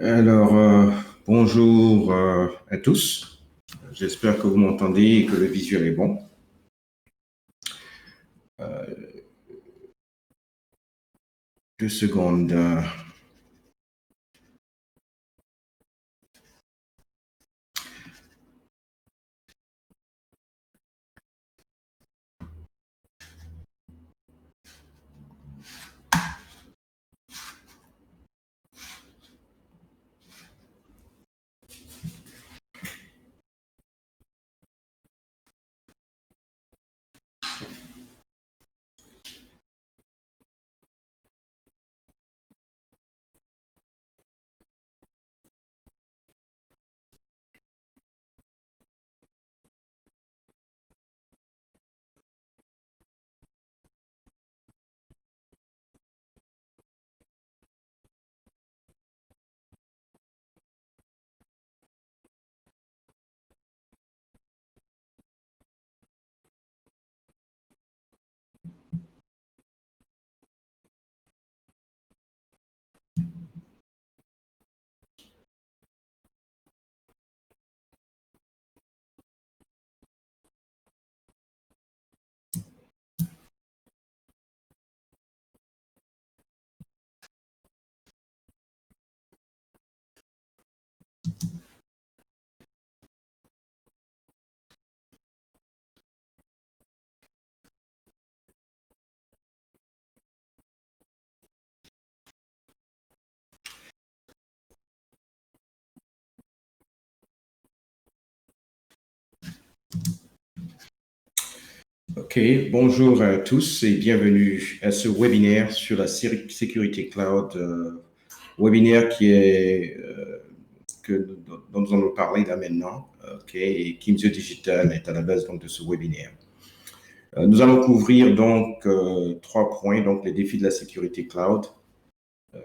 Alors, bonjour à tous. J'espère que vous m'entendez et que le visuel est bon. Deux secondes. OK, bonjour à tous et bienvenue à ce webinaire sur la sécurité cloud, webinaire dont nous allons parler là maintenant. OK, et Kimzio Digital est à la base donc de ce webinaire. Nous allons couvrir donc trois points, donc les défis de la sécurité cloud,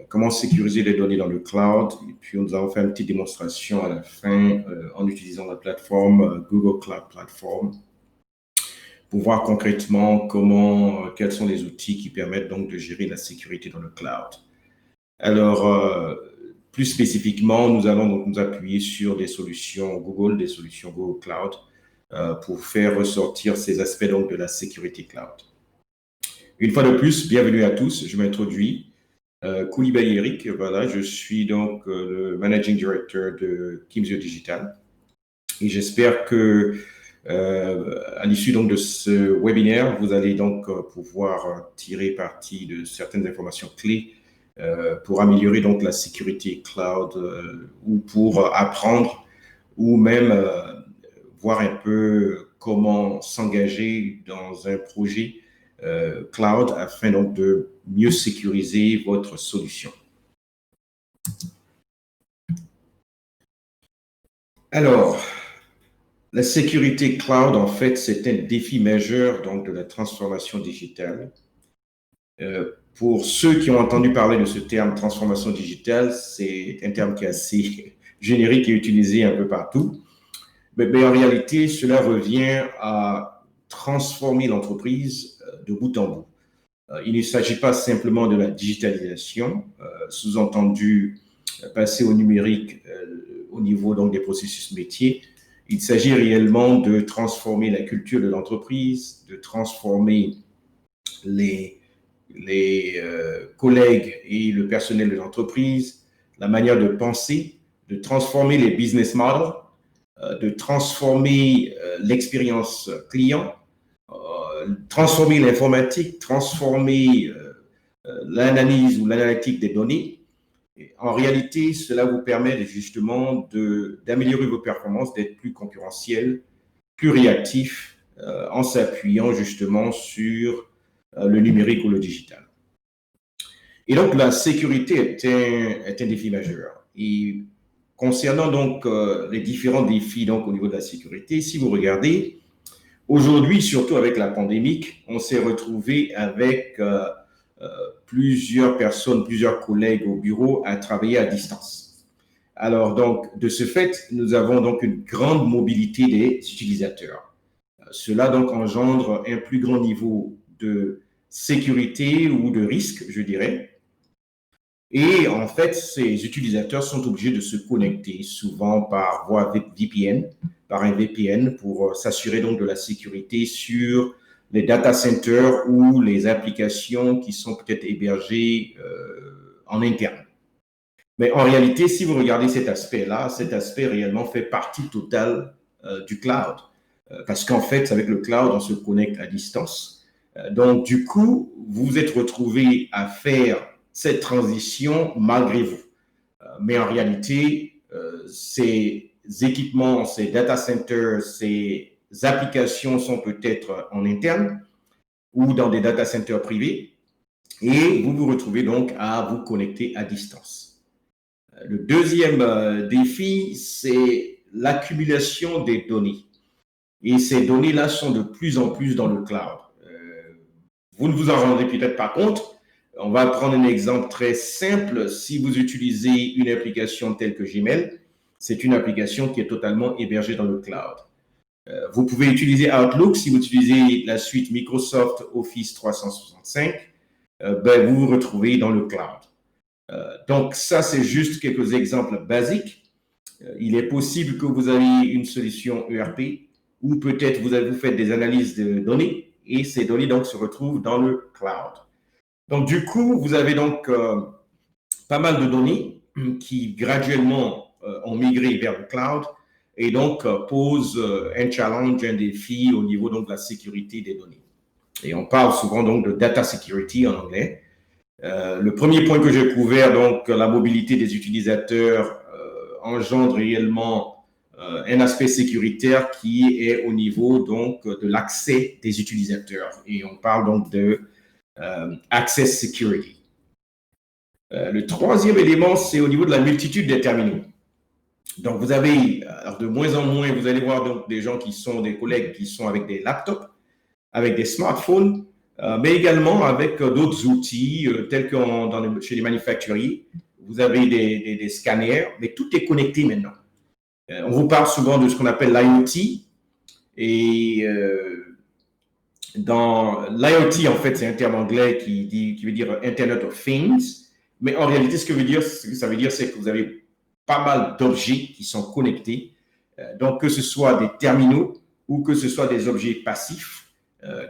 comment sécuriser les données dans le cloud, et puis nous allons faire une petite démonstration à la fin en utilisant la plateforme Google Cloud Platform pour voir concrètement quels sont les outils qui permettent donc de gérer la sécurité dans le cloud. Alors, plus spécifiquement, nous allons donc nous appuyer sur des solutions Google, des solutions Google Cloud, pour faire ressortir ces aspects donc de la sécurité cloud. Une fois de plus, bienvenue à tous, je m'introduis. Koulibaly Eric, voilà, je suis donc le Managing Director de Kimzio Digital et j'espère que à l'issue donc de ce webinaire, vous allez donc pouvoir tirer parti de certaines informations clés pour améliorer donc la sécurité cloud ou pour apprendre ou même voir un peu comment s'engager dans un projet cloud afin donc de mieux sécuriser votre solution. Alors, la sécurité cloud, en fait, c'est un défi majeur donc, de la transformation digitale. Pour ceux qui ont entendu parler de ce terme transformation digitale, c'est un terme qui est assez générique et utilisé un peu partout. Mais en réalité, cela revient à transformer l'entreprise de bout en bout. Il ne s'agit pas simplement de la digitalisation, sous-entendu passer au numérique au niveau donc, des processus métiers. Il s'agit réellement de transformer la culture de l'entreprise, de transformer les collègues et le personnel de l'entreprise, la manière de penser, de transformer les business models, de transformer l'expérience client, transformer l'informatique, transformer l'analyse ou l'analytique des données. Et en réalité, cela vous permet justement d'améliorer vos performances, d'être plus concurrentiel, plus réactif, en s'appuyant justement sur le numérique ou le digital. Et donc, la sécurité est un défi majeur. Et concernant donc les différents défis donc, au niveau de la sécurité, si vous regardez, aujourd'hui, surtout avec la pandémie, on s'est retrouvé avec plusieurs personnes, plusieurs collègues au bureau à travailler à distance. Alors donc, de ce fait, nous avons donc une grande mobilité des utilisateurs. Cela donc engendre un plus grand niveau de sécurité ou de risque, je dirais. Et en fait, ces utilisateurs sont obligés de se connecter souvent par voie VPN, par un VPN pour s'assurer donc de la sécurité sur les data centers ou les applications qui sont peut-être hébergées en interne. Mais en réalité, si vous regardez cet aspect-là, cet aspect réellement fait partie totale du cloud. Parce qu'en fait, avec le cloud, on se connecte à distance. Donc, du coup, vous vous êtes retrouvé à faire cette transition malgré vous. Mais en réalité, ces équipements, ces data centers, ces applications sont peut-être en interne ou dans des data centers privés et vous vous retrouvez donc à vous connecter à distance. Le deuxième défi, c'est l'accumulation des données. Et ces données-là sont de plus en plus dans le cloud. Vous ne vous en rendez peut-être pas compte. On va prendre un exemple très simple. Si vous utilisez une application telle que Gmail, c'est une application qui est totalement hébergée dans le cloud. Vous pouvez utiliser Outlook si vous utilisez la suite Microsoft Office 365. Vous vous retrouvez dans le cloud. Donc ça, c'est juste quelques exemples basiques. Il est possible que vous ayez une solution ERP ou peut-être vous faites des analyses de données et ces données donc se retrouvent dans le cloud. Donc du coup, vous avez donc pas mal de données qui graduellement ont migré vers le cloud et donc posent un challenge, un défi au niveau donc de la sécurité des données. Et on parle souvent donc de data security en anglais. Le premier point que j'ai couvert, donc la mobilité des utilisateurs engendre réellement un aspect sécuritaire qui est au niveau donc de l'accès des utilisateurs. Et on parle donc de access security. Le troisième élément, c'est au niveau de la multitude des terminaux. Donc, vous avez, alors de moins en moins, vous allez voir donc des gens qui sont des collègues qui sont avec des laptops, avec des smartphones, mais également avec d'autres outils tels que chez les manufacturiers. Vous avez des scanners, mais tout est connecté maintenant. On vous parle souvent de ce qu'on appelle l'IoT. Et dans l'IoT, en fait, c'est un terme anglais qui veut dire Internet of Things. Mais en réalité, ce que ça veut dire, c'est que vous avez pas mal d'objets qui sont connectés. Donc, que ce soit des terminaux ou que ce soit des objets passifs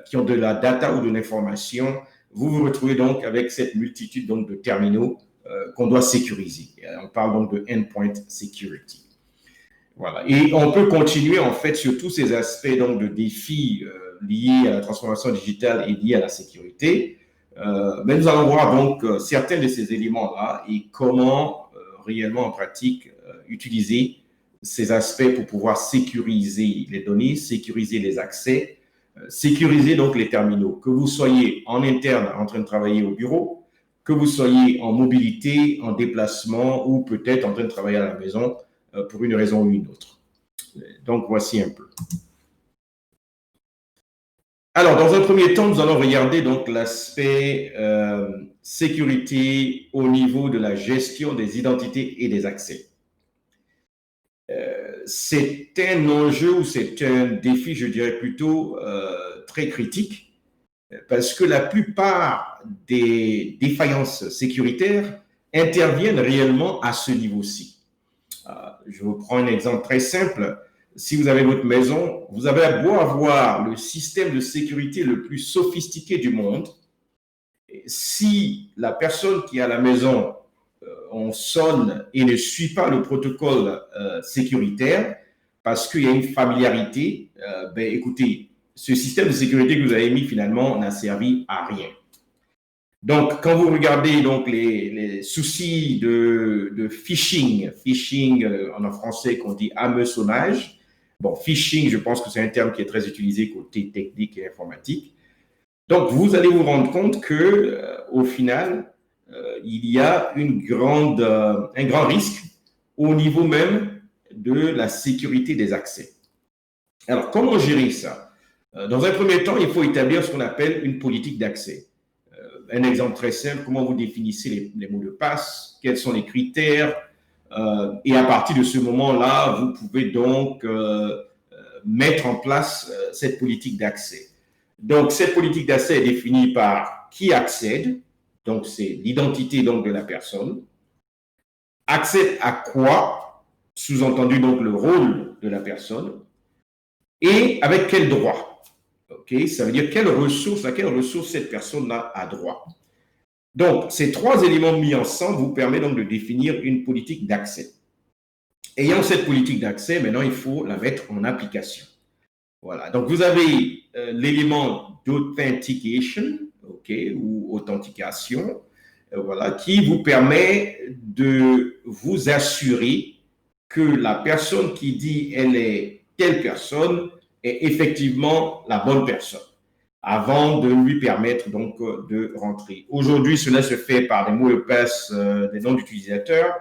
qui ont de la data ou de l'information, vous vous retrouvez donc avec cette multitude donc, de terminaux qu'on doit sécuriser. On parle donc de endpoint security. Voilà. Et on peut continuer en fait sur tous ces aspects donc, de défis liés à la transformation digitale et liés à la sécurité. Mais nous allons voir donc certains de ces éléments-là et comment réellement en pratique utiliser ces aspects pour pouvoir sécuriser les données, sécuriser les accès, sécuriser donc les terminaux. Que vous soyez en interne en train de travailler au bureau, que vous soyez en mobilité, en déplacement ou peut-être en train de travailler à la maison pour une raison ou une autre. Donc, voici un peu. Alors, dans un premier temps, nous allons regarder donc l'aspect sécurité au niveau de la gestion des identités et des accès. C'est un enjeu ou c'est un défi, je dirais plutôt, très critique parce que la plupart des défaillances sécuritaires interviennent réellement à ce niveau-ci. Je vous prends un exemple très simple. Si vous avez votre maison, vous avez beau avoir le système de sécurité le plus sophistiqué du monde. Si la personne qui est à la maison, on sonne et ne suit pas le protocole sécuritaire parce qu'il y a une familiarité, écoutez, ce système de sécurité que vous avez mis finalement n'a servi à rien. Donc, quand vous regardez donc les soucis de phishing en français qu'on dit hameçonnage, bon, phishing, je pense que c'est un terme qui est très utilisé côté technique et informatique. Donc, vous allez vous rendre compte que, au final, il y a un grand risque au niveau même de la sécurité des accès. Alors, comment gérer ça? Dans un premier temps, il faut établir ce qu'on appelle une politique d'accès. Un exemple très simple, comment vous définissez les mots de passe, quels sont les critères, et à partir de ce moment-là, vous pouvez donc mettre en place cette politique d'accès. Donc, cette politique d'accès est définie par qui accède, donc c'est l'identité donc de la personne. Accès à quoi, sous-entendu donc le rôle de la personne, et avec quel droit. Okay? Ça veut dire à quelle ressource cette personne-là a droit. Donc, ces trois éléments mis ensemble vous permettent donc de définir une politique d'accès. Ayant cette politique d'accès, maintenant, il faut la mettre en application. Voilà. Donc, vous avez l'élément d'authentication, okay, ou authentication, voilà, qui vous permet de vous assurer que la personne qui dit elle est telle personne est effectivement la bonne personne avant de lui permettre donc de rentrer. Aujourd'hui, cela se fait par des mots de passe, des noms d'utilisateurs.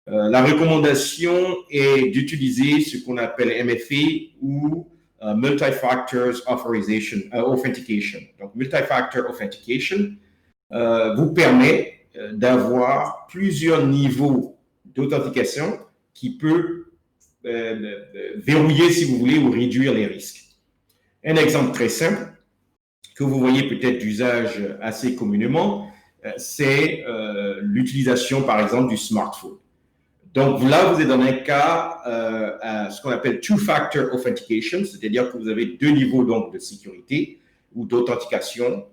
La recommandation est d'utiliser ce qu'on appelle MFA ou Multi-Factor Authentication. Donc, Multi-Factor Authentication vous permet d'avoir plusieurs niveaux d'authentification qui peut verrouiller, si vous voulez, ou réduire les risques. Un exemple très simple que vous voyez peut-être d'usage assez communément, c'est l'utilisation, par exemple, du smartphone. Donc là, vous êtes dans un cas, ce qu'on appelle two-factor authentication, c'est-à-dire que vous avez deux niveaux donc, de sécurité ou d'authentification.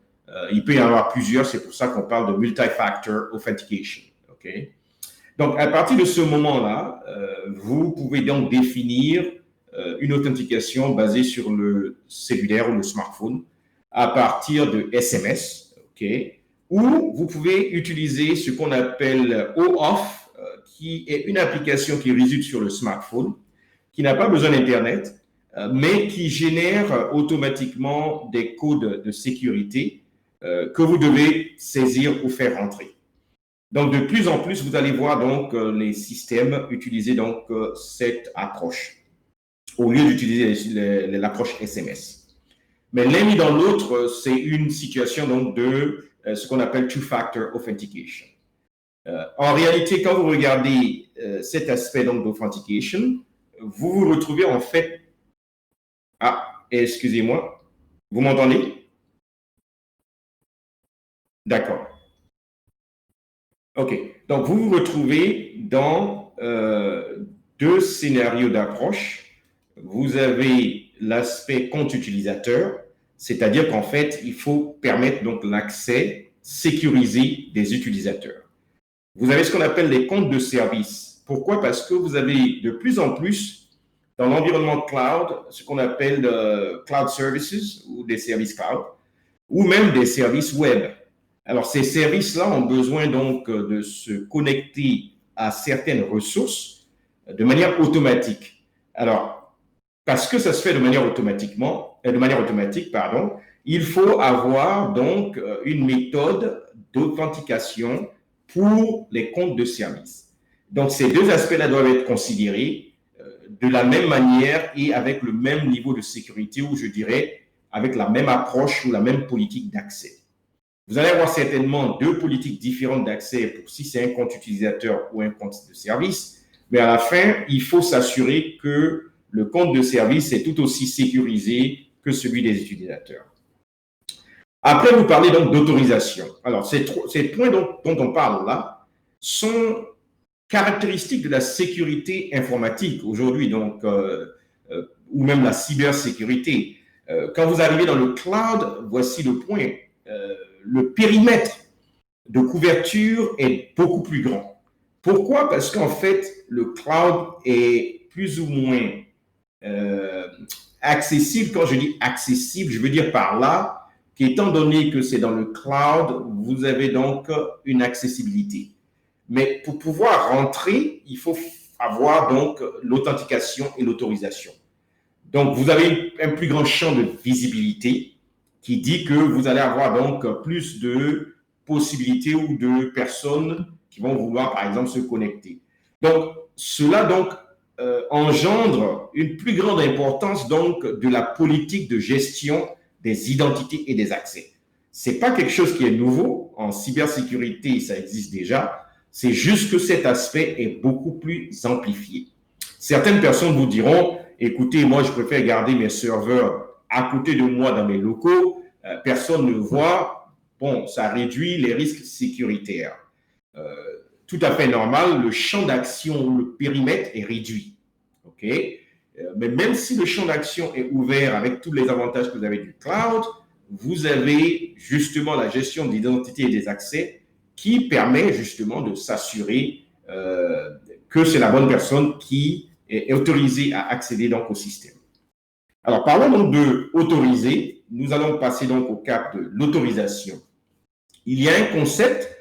Il peut y en avoir plusieurs, c'est pour ça qu'on parle de multi-factor authentication. Okay? Donc, à partir de ce moment-là, vous pouvez donc définir une authentification basée sur le cellulaire ou le smartphone à partir de SMS, okay? Ou vous pouvez utiliser ce qu'on appelle OAuth, qui est une application qui réside sur le smartphone, qui n'a pas besoin d'Internet, mais qui génère automatiquement des codes de sécurité que vous devez saisir ou faire rentrer. Donc, de plus en plus, vous allez voir donc les systèmes utiliser donc cette approche au lieu d'utiliser l'approche SMS. Mais l'un mis dans l'autre, c'est une situation donc de ce qu'on appelle two-factor authentication. En réalité, quand vous regardez cet aspect donc d'authentication, vous vous retrouvez en fait... Ah, excusez-moi, vous m'entendez? D'accord. OK. Donc, vous vous retrouvez dans deux scénarios d'approche. Vous avez l'aspect compte utilisateur, c'est-à-dire qu'en fait, il faut permettre donc l'accès sécurisé des utilisateurs. Vous avez ce qu'on appelle les comptes de service. Pourquoi? Parce que vous avez de plus en plus dans l'environnement cloud ce qu'on appelle cloud services ou des services cloud ou même des services web. Alors, ces services-là ont besoin donc de se connecter à certaines ressources de manière automatique. Alors, parce que ça se fait de manière automatique, il faut avoir donc une méthode d'authentification pour les comptes de service. Donc, ces deux aspects-là doivent être considérés de la même manière et avec le même niveau de sécurité, ou je dirais avec la même approche ou la même politique d'accès. Vous allez avoir certainement deux politiques différentes d'accès pour si c'est un compte utilisateur ou un compte de service, mais à la fin, il faut s'assurer que le compte de service est tout aussi sécurisé que celui des utilisateurs. Après, vous parlez donc d'autorisation. Alors, ces points dont on parle là sont caractéristiques de la sécurité informatique aujourd'hui, donc, ou même la cybersécurité. Quand vous arrivez dans le cloud, voici le point. Le périmètre de couverture est beaucoup plus grand. Pourquoi? Parce qu'en fait, le cloud est plus ou moins accessible. Quand je dis accessible, je veux dire par là qu'étant donné que c'est dans le cloud, vous avez donc une accessibilité. Mais pour pouvoir rentrer, il faut avoir donc l'authentification et l'autorisation. Donc, vous avez un plus grand champ de visibilité qui dit que vous allez avoir donc plus de possibilités ou de personnes qui vont vouloir, par exemple, se connecter. Donc, cela donc engendre une plus grande importance donc de la politique de gestion des identités et des accès. Ce n'est pas quelque chose qui est nouveau. En cybersécurité, ça existe déjà. C'est juste que cet aspect est beaucoup plus amplifié. Certaines personnes vous diront, écoutez, moi, je préfère garder mes serveurs à côté de moi dans mes locaux. Personne ne voit. bon, ça réduit les risques sécuritaires. Tout à fait normal, le champ d'action, le périmètre est réduit. OK? Mais même si le champ d'action est ouvert avec tous les avantages que vous avez du cloud, vous avez justement la gestion de l'identité et des accès qui permet justement de s'assurer que c'est la bonne personne qui est autorisée à accéder donc au système. Alors, parlons donc de autoriser. Nous allons passer donc au cap de l'autorisation. Il y a un concept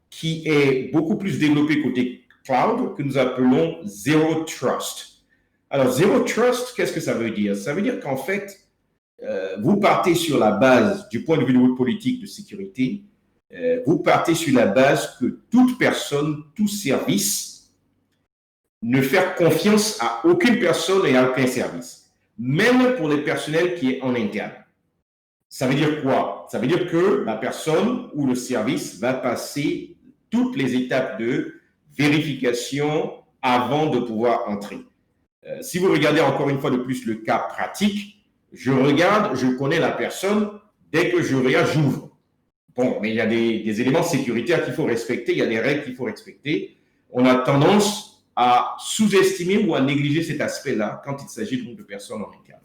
qui est beaucoup plus développé côté cloud que nous appelons Zero Trust. Alors, Zero Trust, qu'est-ce que ça veut dire? Ça veut dire qu'en fait, vous partez sur la base, du point de vue de votre politique de sécurité, vous partez sur la base que toute personne, tout service, ne faire confiance à aucune personne et à aucun service, même pour les personnels qui est en interne. Ça veut dire quoi? Ça veut dire que la personne ou le service va passer toutes les étapes de vérification avant de pouvoir entrer. Si vous regardez encore une fois de plus le cas pratique, je regarde, je connais la personne, dès que je regarde, j'ouvre. Bon, mais il y a des éléments sécuritaires qu'il faut respecter, il y a des règles qu'il faut respecter. On a tendance à sous-estimer ou à négliger cet aspect-là quand il s'agit donc de personnes en interne.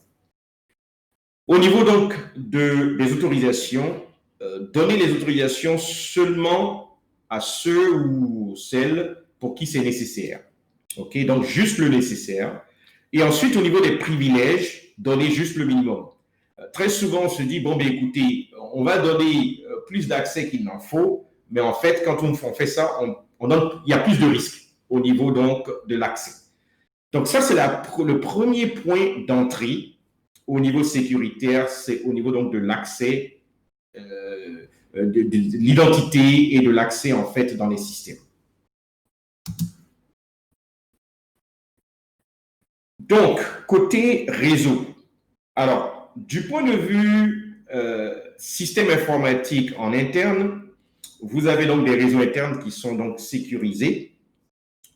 Au niveau donc des autorisations, donner les autorisations seulement à ceux ou celles pour qui c'est nécessaire. OK, donc juste le nécessaire. Et ensuite, au niveau des privilèges, donner juste le minimum. Très souvent, on se dit, bon, ben écoutez, on va donner plus d'accès qu'il n'en faut, mais en fait, quand on fait ça, il y a plus de risques au niveau donc de l'accès. Donc ça, c'est le premier point d'entrée au niveau sécuritaire, c'est au niveau donc de l'accès, de l'identité et de l'accès en fait dans les systèmes. Donc, côté réseau, alors, du point de vue système informatique en interne, vous avez donc des réseaux internes qui sont donc sécurisés.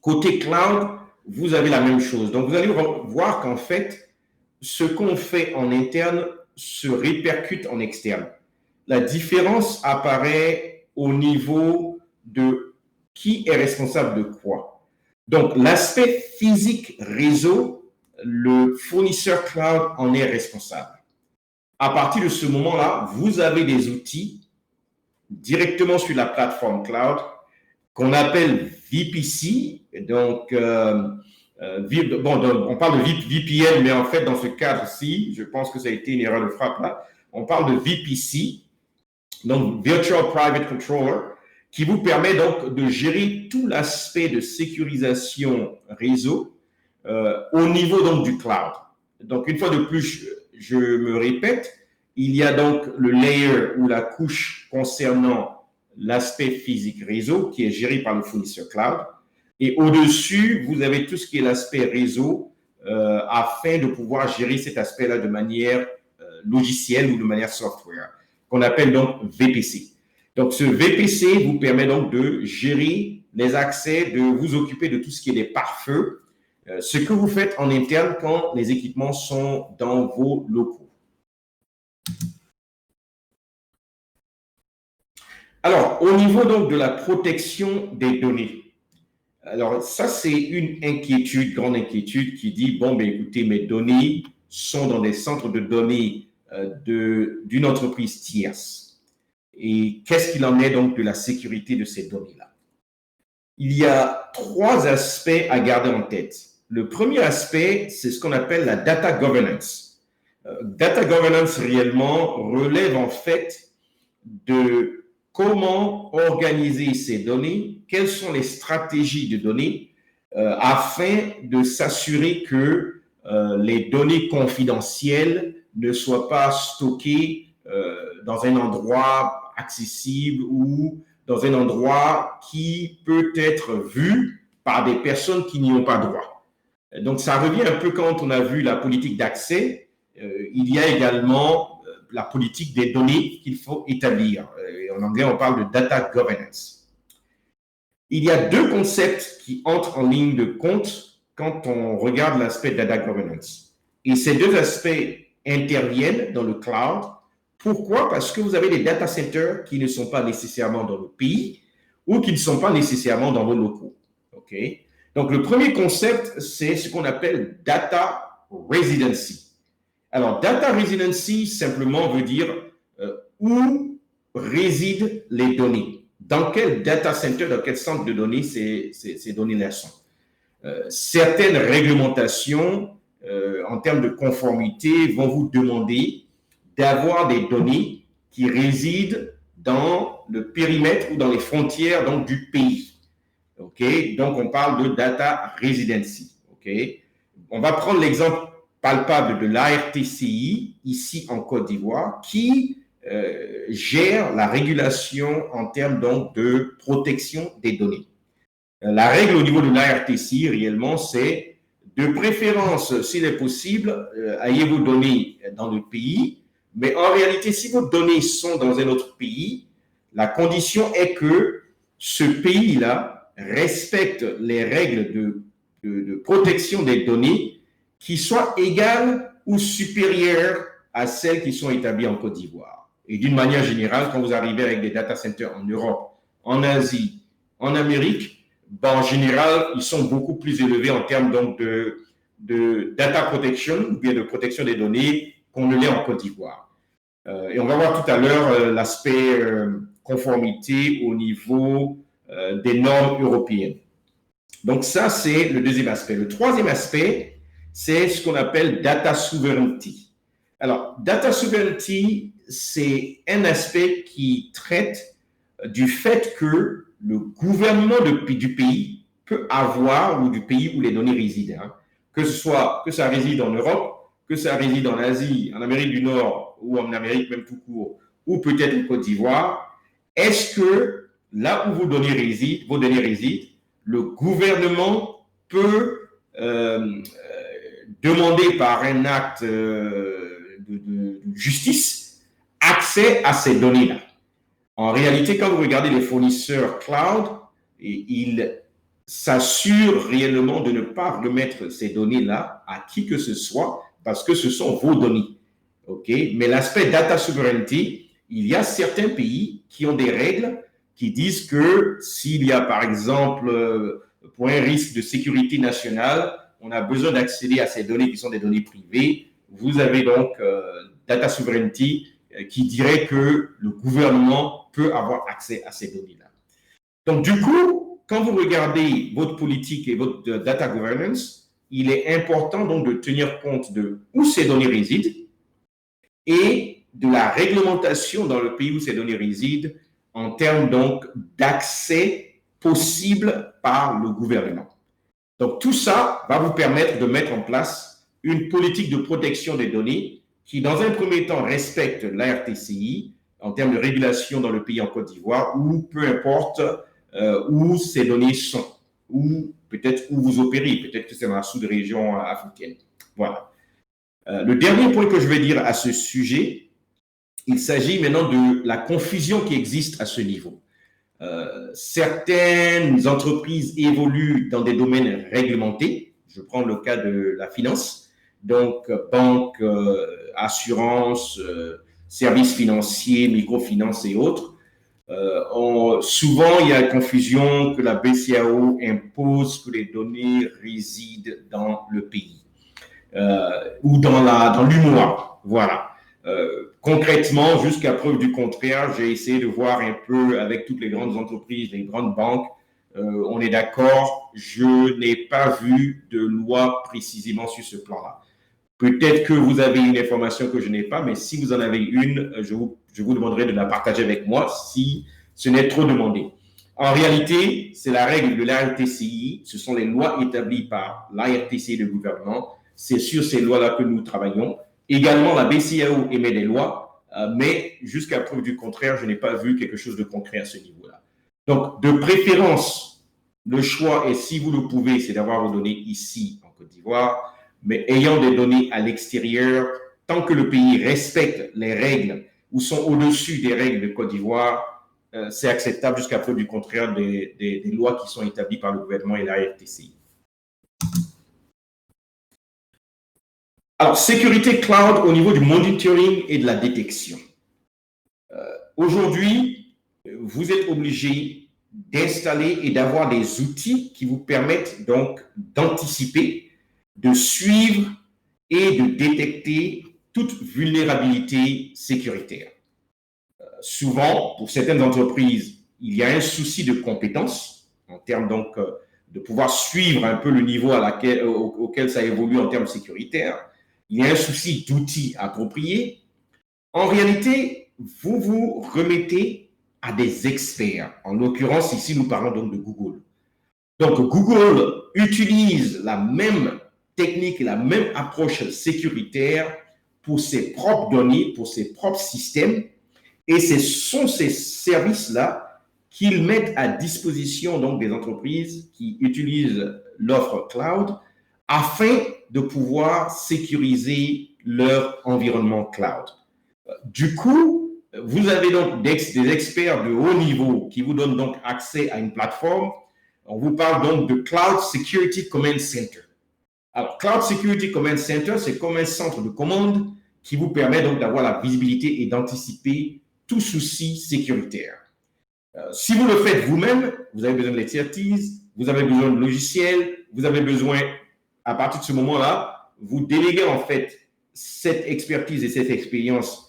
Côté cloud, vous avez la même chose. Donc, vous allez voir qu'en fait, ce qu'on fait en interne se répercute en externe. La différence apparaît au niveau de qui est responsable de quoi. Donc, l'aspect physique réseau, le fournisseur cloud en est responsable. À partir de ce moment-là, vous avez des outils directement sur la plateforme cloud qu'on appelle VPC. Donc, on parle de VPN, mais en fait, dans ce cadre-ci, je pense que ça a été une erreur de frappe là. On parle de VPC, donc Virtual Private Controller, qui vous permet donc de gérer tout l'aspect de sécurisation réseau au niveau donc du cloud. Donc, une fois de plus, je me répète, il y a donc le layer ou la couche concernant l'aspect physique réseau qui est géré par le fournisseur cloud. Et au-dessus, vous avez tout ce qui est l'aspect réseau afin de pouvoir gérer cet aspect-là de manière logicielle ou de manière software, qu'on appelle donc VPC. Donc, ce VPC vous permet donc de gérer les accès, de vous occuper de tout ce qui est des pare-feux, ce que vous faites en interne quand les équipements sont dans vos locaux. Alors, au niveau donc de la protection des données, alors ça c'est une inquiétude, grande inquiétude qui dit, bon, ben écoutez, mes données sont dans des centres de données d'une entreprise tierce. Et qu'est-ce qu'il en est donc de la sécurité de ces données-là? Il y a 3 aspects à garder en tête. Le premier aspect, c'est ce qu'on appelle la data governance. Data governance réellement relève en fait de comment organiser ces données, quelles sont les stratégies de données afin de s'assurer que les données confidentielles ne soient pas stockées dans un endroit accessible ou dans un endroit qui peut être vu par des personnes qui n'y ont pas droit. Donc, ça revient un peu quand on a vu la politique d'accès. Il y a également la politique des données qu'il faut établir. En anglais, on parle de data governance. Il y a 2 concepts qui entrent en ligne de compte quand on regarde l'aspect data governance. Et ces 2 aspects interviennent dans le cloud Pourquoi? Parce que vous avez des data centers qui ne sont pas nécessairement dans le pays ou qui ne sont pas nécessairement dans vos locaux. OK? Donc, le premier concept, c'est ce qu'on appelle data residency. Alors, data residency, simplement, veut dire où résident les données. Dans quel data center, dans quel centre de données ces données-là sont. Certaines réglementations en termes de conformité vont vous demander d'avoir des données qui résident dans le périmètre ou dans les frontières donc, du pays. Okay? Donc, on parle de data residency. Okay? On va prendre l'exemple palpable de l'ARTCI, ici en Côte d'Ivoire, qui gère la régulation en termes donc, de protection des données. La règle au niveau de l'ARTCI, réellement, c'est de préférence, s'il est possible, ayez vos données dans le pays, mais en réalité, si vos données sont dans un autre pays, la condition est que ce pays-là respecte les règles de protection des données qui soient égales ou supérieures à celles qui sont établies en Côte d'Ivoire. Et d'une manière générale, quand vous arrivez avec des data centers en Europe, en Asie, en Amérique, en général, ils sont beaucoup plus élevés en termes donc de data protection ou bien de protection des données qu'on ne l'est en Côte d'Ivoire. Et on va voir tout à l'heure l'aspect conformité au niveau des normes européennes. Donc ça, c'est le deuxième aspect. Le troisième aspect, c'est ce qu'on appelle data sovereignty. Alors, data sovereignty, c'est un aspect qui traite du fait que le gouvernement du pays peut avoir, ou du pays où les données résident, hein, que ça réside en Europe, que ça réside en Asie, en Amérique du Nord ou en Amérique même tout court, ou peut-être en Côte d'Ivoire, est-ce que là où vos données résident, le gouvernement peut demander par un acte de justice accès à ces données-là? En réalité, quand vous regardez les fournisseurs cloud, ils s'assurent réellement de ne pas remettre ces données-là à qui que ce soit parce que ce sont vos données. Okay? Mais l'aspect data sovereignty, il y a certains pays qui ont des règles qui disent que s'il y a, par exemple, pour un risque de sécurité nationale, on a besoin d'accéder à ces données qui sont des données privées, vous avez donc data sovereignty qui dirait que le gouvernement peut avoir accès à ces données-là. Donc, du coup, quand vous regardez votre politique et votre data governance, il est important donc de tenir compte de où ces données résident et de la réglementation dans le pays où ces données résident en termes donc d'accès possible par le gouvernement. Donc, tout ça va vous permettre de mettre en place une politique de protection des données qui, dans un premier temps, respecte l'ARTCI en termes de régulation dans le pays en Côte d'Ivoire ou peu importe où ces données sont, ou peut-être où vous opérez, peut-être que c'est dans la sous-région africaine. Voilà. Le dernier point que je vais dire à ce sujet, il s'agit maintenant de la confusion qui existe à ce niveau. Certaines entreprises évoluent dans des domaines réglementés. Je prends le cas de la finance, donc banque, assurance, services financiers, microfinance et autres. Souvent, il y a la confusion que la BCAO impose que les données résident dans le pays ou dans l'UMOA. Voilà. Concrètement, jusqu'à preuve du contraire, j'ai essayé de voir un peu avec toutes les grandes entreprises, les grandes banques. On est d'accord, je n'ai pas vu de loi précisément sur ce plan-là. Peut-être que vous avez une information que je n'ai pas, mais si vous en avez une, je vous demanderai de la partager avec moi si ce n'est trop demandé. En réalité, c'est la règle de l'ARTCI, ce sont les lois établies par l'ARTCI, le gouvernement. C'est sur ces lois-là que nous travaillons. Également, la BCAO émet des lois, mais jusqu'à preuve du contraire, je n'ai pas vu quelque chose de concret à ce niveau-là. Donc, de préférence, le choix est, si vous le pouvez, c'est d'avoir vos données ici en Côte d'Ivoire, mais ayant des données à l'extérieur, tant que le pays respecte les règles ou sont au-dessus des règles de Côte d'Ivoire, c'est acceptable jusqu'à preuve du contraire des lois qui sont établies par le gouvernement et la RTCI. Alors, sécurité cloud au niveau du monitoring et de la détection. Aujourd'hui, vous êtes obligé d'installer et d'avoir des outils qui vous permettent donc d'anticiper, de suivre et de détecter toute vulnérabilité sécuritaire. Souvent, pour certaines entreprises, il y a un souci de compétence en termes donc de pouvoir suivre un peu le niveau auquel ça évolue en termes sécuritaires. Il y a un souci d'outils appropriés. En réalité, vous vous remettez à des experts. En l'occurrence, ici, nous parlons donc de Google. Donc, Google utilise la même technique, la même approche sécuritaire pour ses propres données, pour ses propres systèmes. Et ce sont ces services-là qu'ils mettent à disposition donc des entreprises qui utilisent l'offre cloud afin de pouvoir sécuriser leur environnement cloud. Du coup, vous avez donc des experts de haut niveau qui vous donnent donc accès à une plateforme. On vous parle donc de Cloud Security Command Center. Alors, Cloud Security Command Center, c'est comme un centre de commande qui vous permet donc d'avoir la visibilité et d'anticiper tout souci sécuritaire. Si vous le faites vous-même, vous avez besoin de l'expertise, vous avez besoin de logiciels, vous avez besoin, à partir de ce moment-là, vous déléguez en fait cette expertise et cette expérience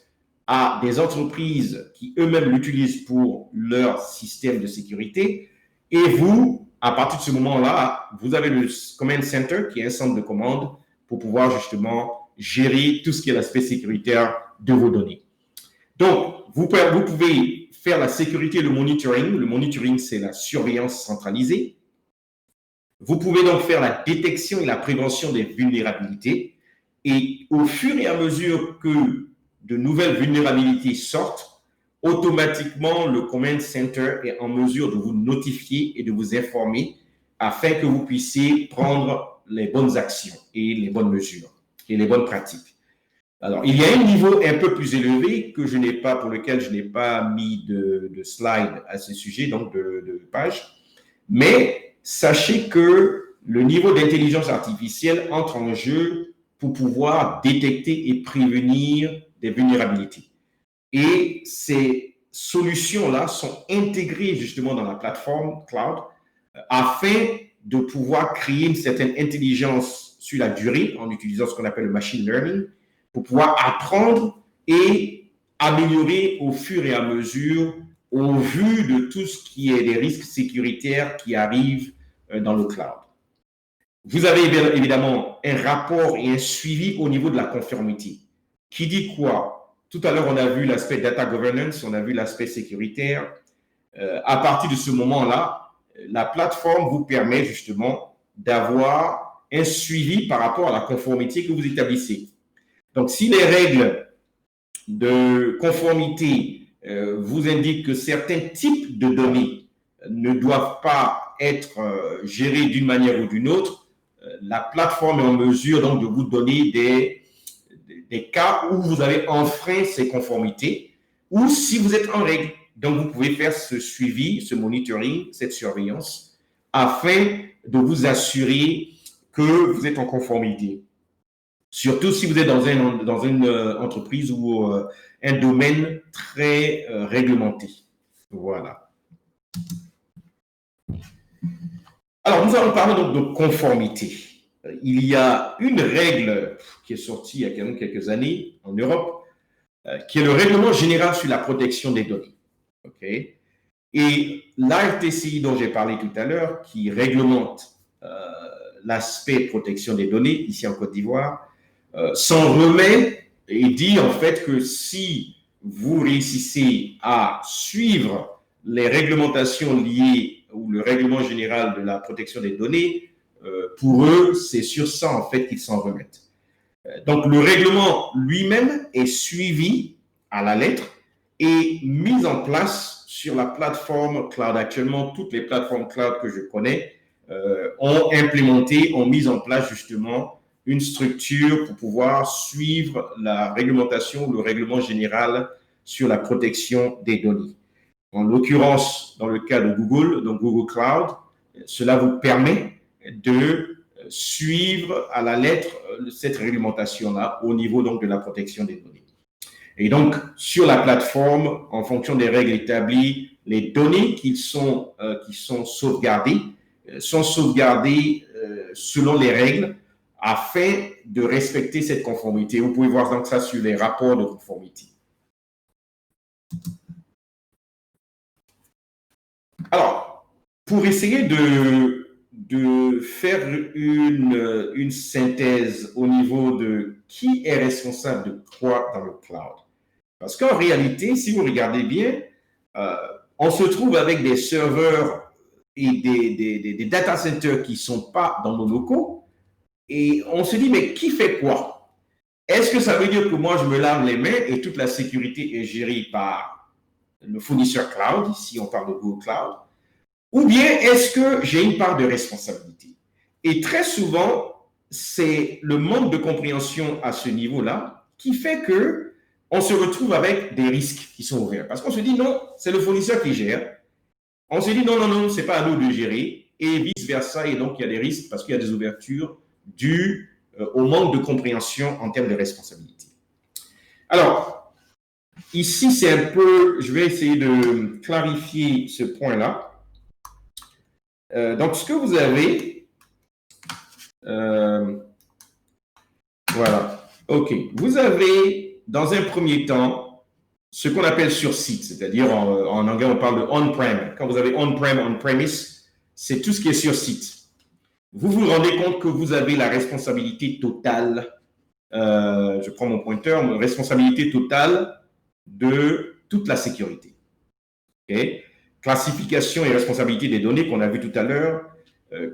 à des entreprises qui eux-mêmes l'utilisent pour leur système de sécurité. Et vous, à partir de ce moment-là, vous avez le Command Center qui est un centre de commande pour pouvoir justement gérer tout ce qui est l'aspect sécuritaire de vos données. Donc, vous pouvez faire la sécurité et le monitoring. Le monitoring, c'est la surveillance centralisée. Vous pouvez donc faire la détection et la prévention des vulnérabilités. Et au fur et à mesure que de nouvelles vulnérabilités sortent, automatiquement, le Command Center est en mesure de vous notifier et de vous informer afin que vous puissiez prendre les bonnes actions et les bonnes mesures et les bonnes pratiques. Alors, il y a un niveau un peu plus élevé que pour lequel je n'ai pas mis de slide à ce sujet, donc de page. Mais sachez que le niveau d'intelligence artificielle entre en jeu pour pouvoir détecter et prévenir des vulnérabilités. Et ces solutions-là sont intégrées justement dans la plateforme cloud afin de pouvoir créer une certaine intelligence sur la durée en utilisant ce qu'on appelle le machine learning pour pouvoir apprendre et améliorer au fur et à mesure au vu de tout ce qui est des risques sécuritaires qui arrivent dans le cloud. Vous avez évidemment un rapport et un suivi au niveau de la conformité. Qui dit quoi? Tout à l'heure, on a vu l'aspect data governance, on a vu l'aspect sécuritaire. À partir de ce moment-là, la plateforme vous permet justement d'avoir un suivi par rapport à la conformité que vous établissez. Donc, si les règles de conformité vous indiquent que certains types de données ne doivent pas être gérés d'une manière ou d'une autre, la plateforme est en mesure donc de vous donner des cas où vous avez enfreint ces conformités ou si vous êtes en règle. Donc, vous pouvez faire ce suivi, ce monitoring, cette surveillance afin de vous assurer que vous êtes en conformité. Surtout si vous êtes dans une entreprise ou un domaine très réglementé. Voilà. Alors, nous allons parler donc de conformité. Il y a une règle qui est sortie il y a quand même quelques années en Europe, qui est le règlement général sur la protection des données. Okay? Et l'ARTCI dont j'ai parlé tout à l'heure, qui réglemente l'aspect protection des données ici en Côte d'Ivoire, s'en remet et dit en fait que si vous réussissez à suivre les réglementations liées ou le règlement général de la protection des données, pour eux, c'est sur ça en fait qu'ils s'en remettent. Donc le règlement lui-même est suivi à la lettre et mis en place sur la plateforme cloud. Actuellement, toutes les plateformes cloud que je connais ont mis en place justement une structure pour pouvoir suivre la réglementation, le règlement général sur la protection des données. En l'occurrence, dans le cas de Google, donc Google Cloud, cela vous permet de suivre à la lettre cette réglementation-là au niveau donc de la protection des données. Et donc, sur la plateforme, en fonction des règles établies, les données qui sont sauvegardées sont sauvegardées selon les règles afin de respecter cette conformité. Vous pouvez voir donc ça sur les rapports de conformité. Alors, pour essayer de faire une synthèse au niveau de qui est responsable de quoi dans le cloud. Parce qu'en réalité, si vous regardez bien, on se trouve avec des serveurs et des data centers qui ne sont pas dans nos locaux. Et on se dit, mais qui fait quoi? Est-ce que ça veut dire que moi, je me lave les mains et toute la sécurité est gérée par le fournisseur cloud, si on parle de Google Cloud? Ou bien est-ce que j'ai une part de responsabilité? Et très souvent, c'est le manque de compréhension à ce niveau-là qui fait que on se retrouve avec des risques qui sont ouverts. Parce qu'on se dit, non, c'est le fournisseur qui gère. On se dit, non, non, non, c'est pas à nous de gérer. Et vice-versa. Et donc, il y a des risques parce qu'il y a des ouvertures dues au manque de compréhension en termes de responsabilité. Alors, ici, c'est un peu, je vais essayer de clarifier ce point-là. Donc, ce que vous avez, voilà, OK. Vous avez, dans un premier temps, ce qu'on appelle sur site, c'est-à-dire en anglais, on parle de on-prem. Quand vous avez on-prem, on-premise, c'est tout ce qui est sur site. Vous vous rendez compte que vous avez la responsabilité totale, je prends mon pointeur, responsabilité totale de toute la sécurité. OK? Classification et responsabilité des données qu'on a vu tout à l'heure,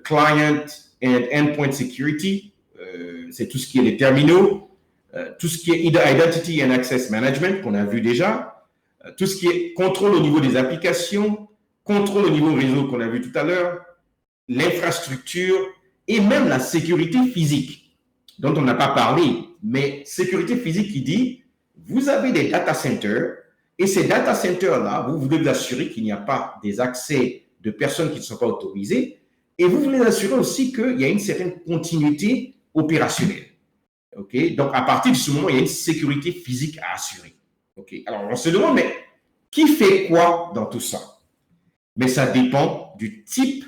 client and endpoint security, c'est tout ce qui est les terminaux, tout ce qui est identity and access management qu'on a vu déjà, tout ce qui est contrôle au niveau des applications, contrôle au niveau réseau qu'on a vu tout à l'heure, l'infrastructure et même la sécurité physique dont on n'a pas parlé, mais sécurité physique qui dit vous avez des data centers. Et ces data centers-là, vous voulez vous assurer qu'il n'y a pas des accès de personnes qui ne sont pas autorisées. Et vous voulez assurer aussi qu'il y a une certaine continuité opérationnelle. Okay? Donc, à partir de ce moment, il y a une sécurité physique à assurer. Okay? Alors, on se demande, mais qui fait quoi dans tout ça? Mais ça dépend du type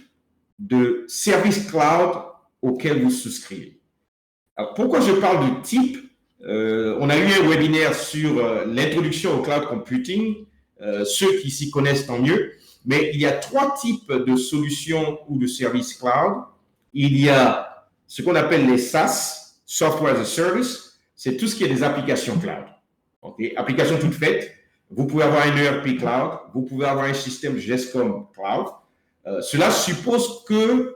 de service cloud auquel vous souscrivez. Alors, pourquoi je parle de type? On a eu un webinaire sur l'introduction au cloud computing. Ceux qui s'y connaissent, tant mieux. Mais il y a 3 types de solutions ou de services cloud. Il y a ce qu'on appelle les SaaS, Software as a Service. C'est tout ce qui est des applications cloud. Okay? Applications toutes faites. Vous pouvez avoir un ERP cloud. Vous pouvez avoir un système GESCOM cloud. Cela suppose que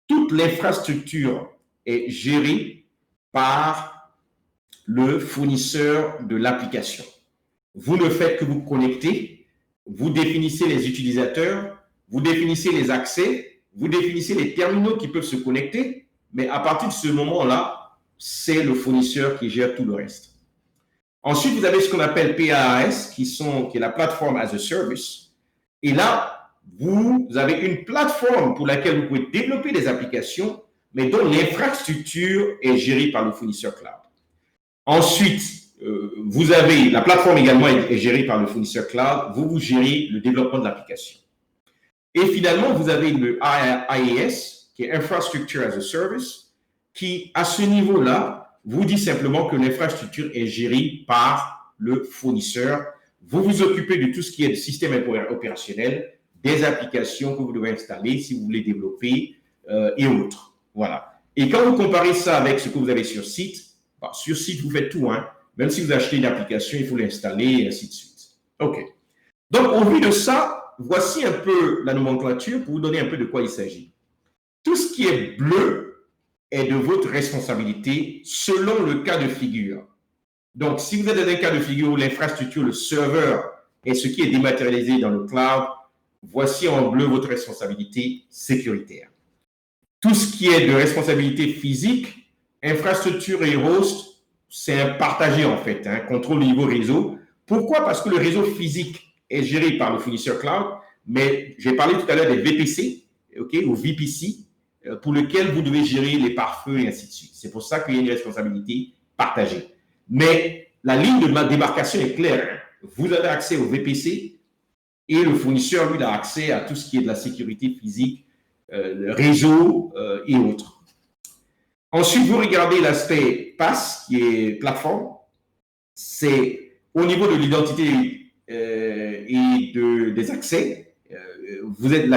toute l'infrastructure est gérée par le fournisseur de l'application. Vous ne faites que vous connecter, vous définissez les utilisateurs, vous définissez les accès, vous définissez les terminaux qui peuvent se connecter, mais à partir de ce moment-là, c'est le fournisseur qui gère tout le reste. Ensuite, vous avez ce qu'on appelle PaaS, qui est la plateforme as a service. Et là, vous avez une plateforme pour laquelle vous pouvez développer des applications, mais dont l'infrastructure est gérée par le fournisseur cloud. Ensuite, vous avez la plateforme également est gérée par le fournisseur cloud. Vous gérez le développement de l'application. Et finalement, vous avez le IaaS, qui est Infrastructure as a Service, qui, à ce niveau-là, vous dit simplement que l'infrastructure est gérée par le fournisseur. Vous vous occupez de tout ce qui est le système opérationnel, des applications que vous devez installer si vous voulez développer et autres. Voilà. Et quand vous comparez ça avec ce que vous avez sur site, sur site, vous faites tout, hein. Même si vous achetez une application, il faut l'installer et ainsi de suite. OK. Donc, au vu de ça, voici un peu la nomenclature pour vous donner un peu de quoi il s'agit. Tout ce qui est bleu est de votre responsabilité selon le cas de figure. Donc, si vous êtes dans un cas de figure où l'infrastructure, le serveur est ce qui est dématérialisé dans le cloud, voici en bleu votre responsabilité sécuritaire. Tout ce qui est de responsabilité physique, infrastructure et host, c'est un partagé en fait, hein, contrôle au niveau réseau. Pourquoi? Parce que le réseau physique est géré par le fournisseur cloud, mais j'ai parlé tout à l'heure des VPC, okay, ou VPC, pour lequel vous devez gérer les pare-feux et ainsi de suite. C'est pour ça qu'il y a une responsabilité partagée. Mais la ligne de démarcation est claire. Vous avez accès au VPC et le fournisseur, lui, il a accès à tout ce qui est de la sécurité physique, le réseau et autres. Ensuite, vous regardez l'aspect PaaS, qui est plateforme. C'est au niveau de l'identité et des accès. Vous êtes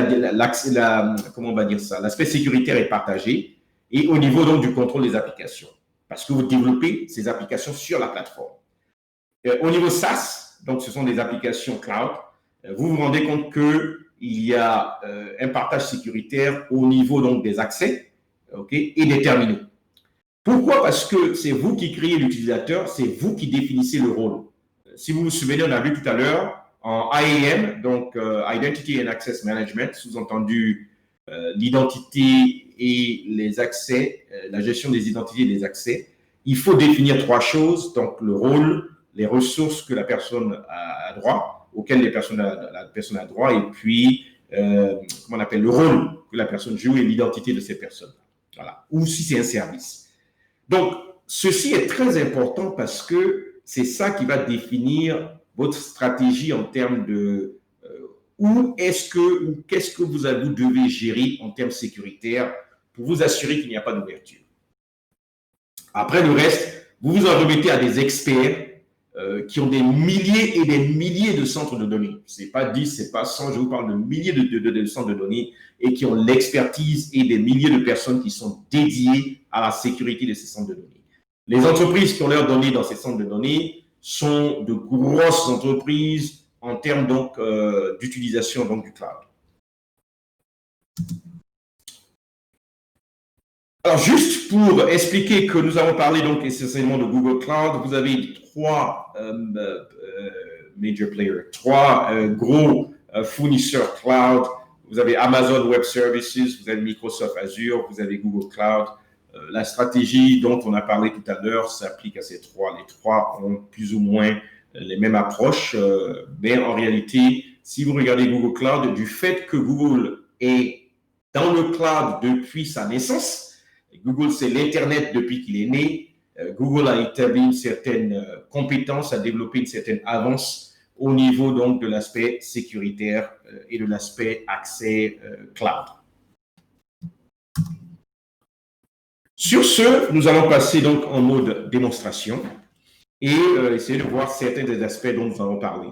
comment on va dire ça? L'aspect sécuritaire est partagé et au niveau donc du contrôle des applications, parce que vous développez ces applications sur la plateforme. Au niveau SaaS, donc ce sont des applications cloud, vous vous rendez compte qu'il y a un partage sécuritaire au niveau donc des accès, okay, et des terminaux. Pourquoi? Parce que c'est vous qui créez l'utilisateur, c'est vous qui définissez le rôle. Si vous vous souvenez, on a vu tout à l'heure en IAM, donc Identity and Access Management, sous-entendu l'identité et les accès, la gestion des identités et des accès. Il faut définir trois choses, donc le rôle, les ressources que la personne a droit, auxquelles la personne a droit, et puis, comment on appelle, le rôle que la personne joue et l'identité de ces personnes. Voilà. Ou si c'est un service. Donc, ceci est très important parce que c'est ça qui va définir votre stratégie en termes de qu'est-ce que vous devez gérer en termes sécuritaires pour vous assurer qu'il n'y a pas d'ouverture. Après le reste, vous vous en remettez à des experts qui ont des milliers et des milliers de centres de données. Ce n'est pas 10, ce n'est pas 100, je vous parle de milliers de centres de données et qui ont l'expertise et des milliers de personnes qui sont dédiées à la sécurité de ces centres de données. Les entreprises qui ont leurs données dans ces centres de données sont de grosses entreprises en termes donc d'utilisation donc du cloud. Alors, juste pour expliquer que nous avons parlé donc essentiellement de Google Cloud, vous avez trois major players, trois gros fournisseurs cloud. Vous avez Amazon Web Services, vous avez Microsoft Azure, vous avez Google Cloud. La stratégie dont on a parlé tout à l'heure s'applique à ces trois. Les trois ont plus ou moins les mêmes approches, mais en réalité, si vous regardez Google Cloud, du fait que Google est dans le cloud depuis sa naissance, Google, c'est l'Internet depuis qu'il est né. Google a établi une certaine compétence, a développé une certaine avance au niveau donc de l'aspect sécuritaire et de l'aspect accès cloud. Sur ce, nous allons passer donc en mode démonstration et essayer de voir certains des aspects dont nous allons parler.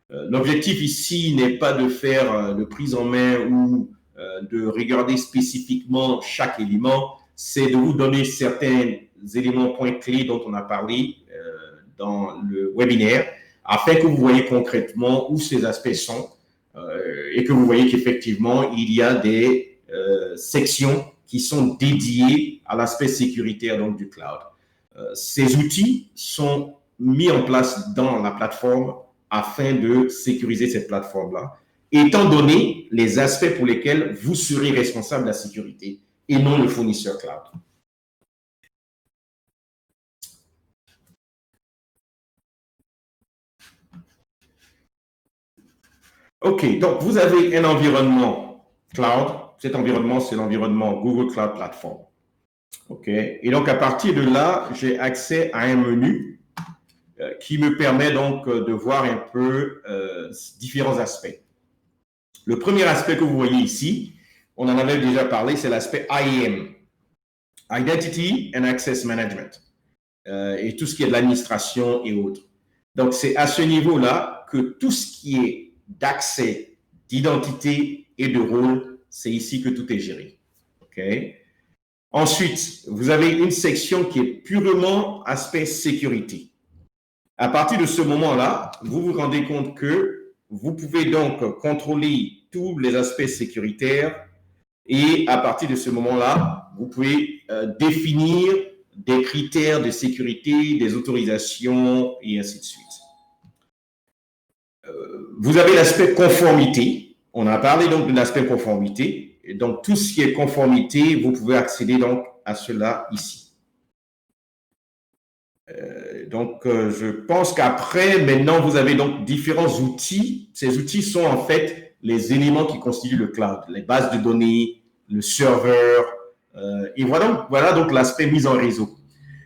L'objectif ici n'est pas de faire de prise en main ou de regarder spécifiquement chaque élément, c'est de vous donner certains éléments points clés dont on a parlé dans le webinaire, afin que vous voyez concrètement où ces aspects sont et que vous voyez qu'effectivement, il y a des sections qui sont dédiées à l'aspect sécuritaire donc, du cloud. Ces outils sont mis en place dans la plateforme afin de sécuriser cette plateforme-là, étant donné les aspects pour lesquels vous serez responsable de la sécurité et non le fournisseur cloud. OK, donc vous avez un environnement cloud. Cet environnement, c'est l'environnement Google Cloud Platform. OK, et donc à partir de là, j'ai accès à un menu qui me permet donc de voir un peu différents aspects. Le premier aspect que vous voyez ici, on en avait déjà parlé, c'est l'aspect IAM, Identity and Access Management, et tout ce qui est de l'administration et autres. Donc, c'est à ce niveau-là que tout ce qui est d'accès, d'identité et de rôle, c'est ici que tout est géré. Okay? Ensuite, vous avez une section qui est purement aspect sécurité. À partir de ce moment-là, vous vous rendez compte que vous pouvez donc contrôler tous les aspects sécuritaires et à partir de ce moment-là, vous pouvez définir des critères de sécurité, des autorisations et ainsi de suite. Vous avez l'aspect conformité. On a parlé donc de l'aspect conformité. Et donc, tout ce qui est conformité, vous pouvez accéder donc à cela ici. Je pense qu'après, maintenant, vous avez donc différents outils. Ces outils sont en fait les éléments qui constituent le cloud, les bases de données, le serveur, et voilà donc l'aspect mise en réseau.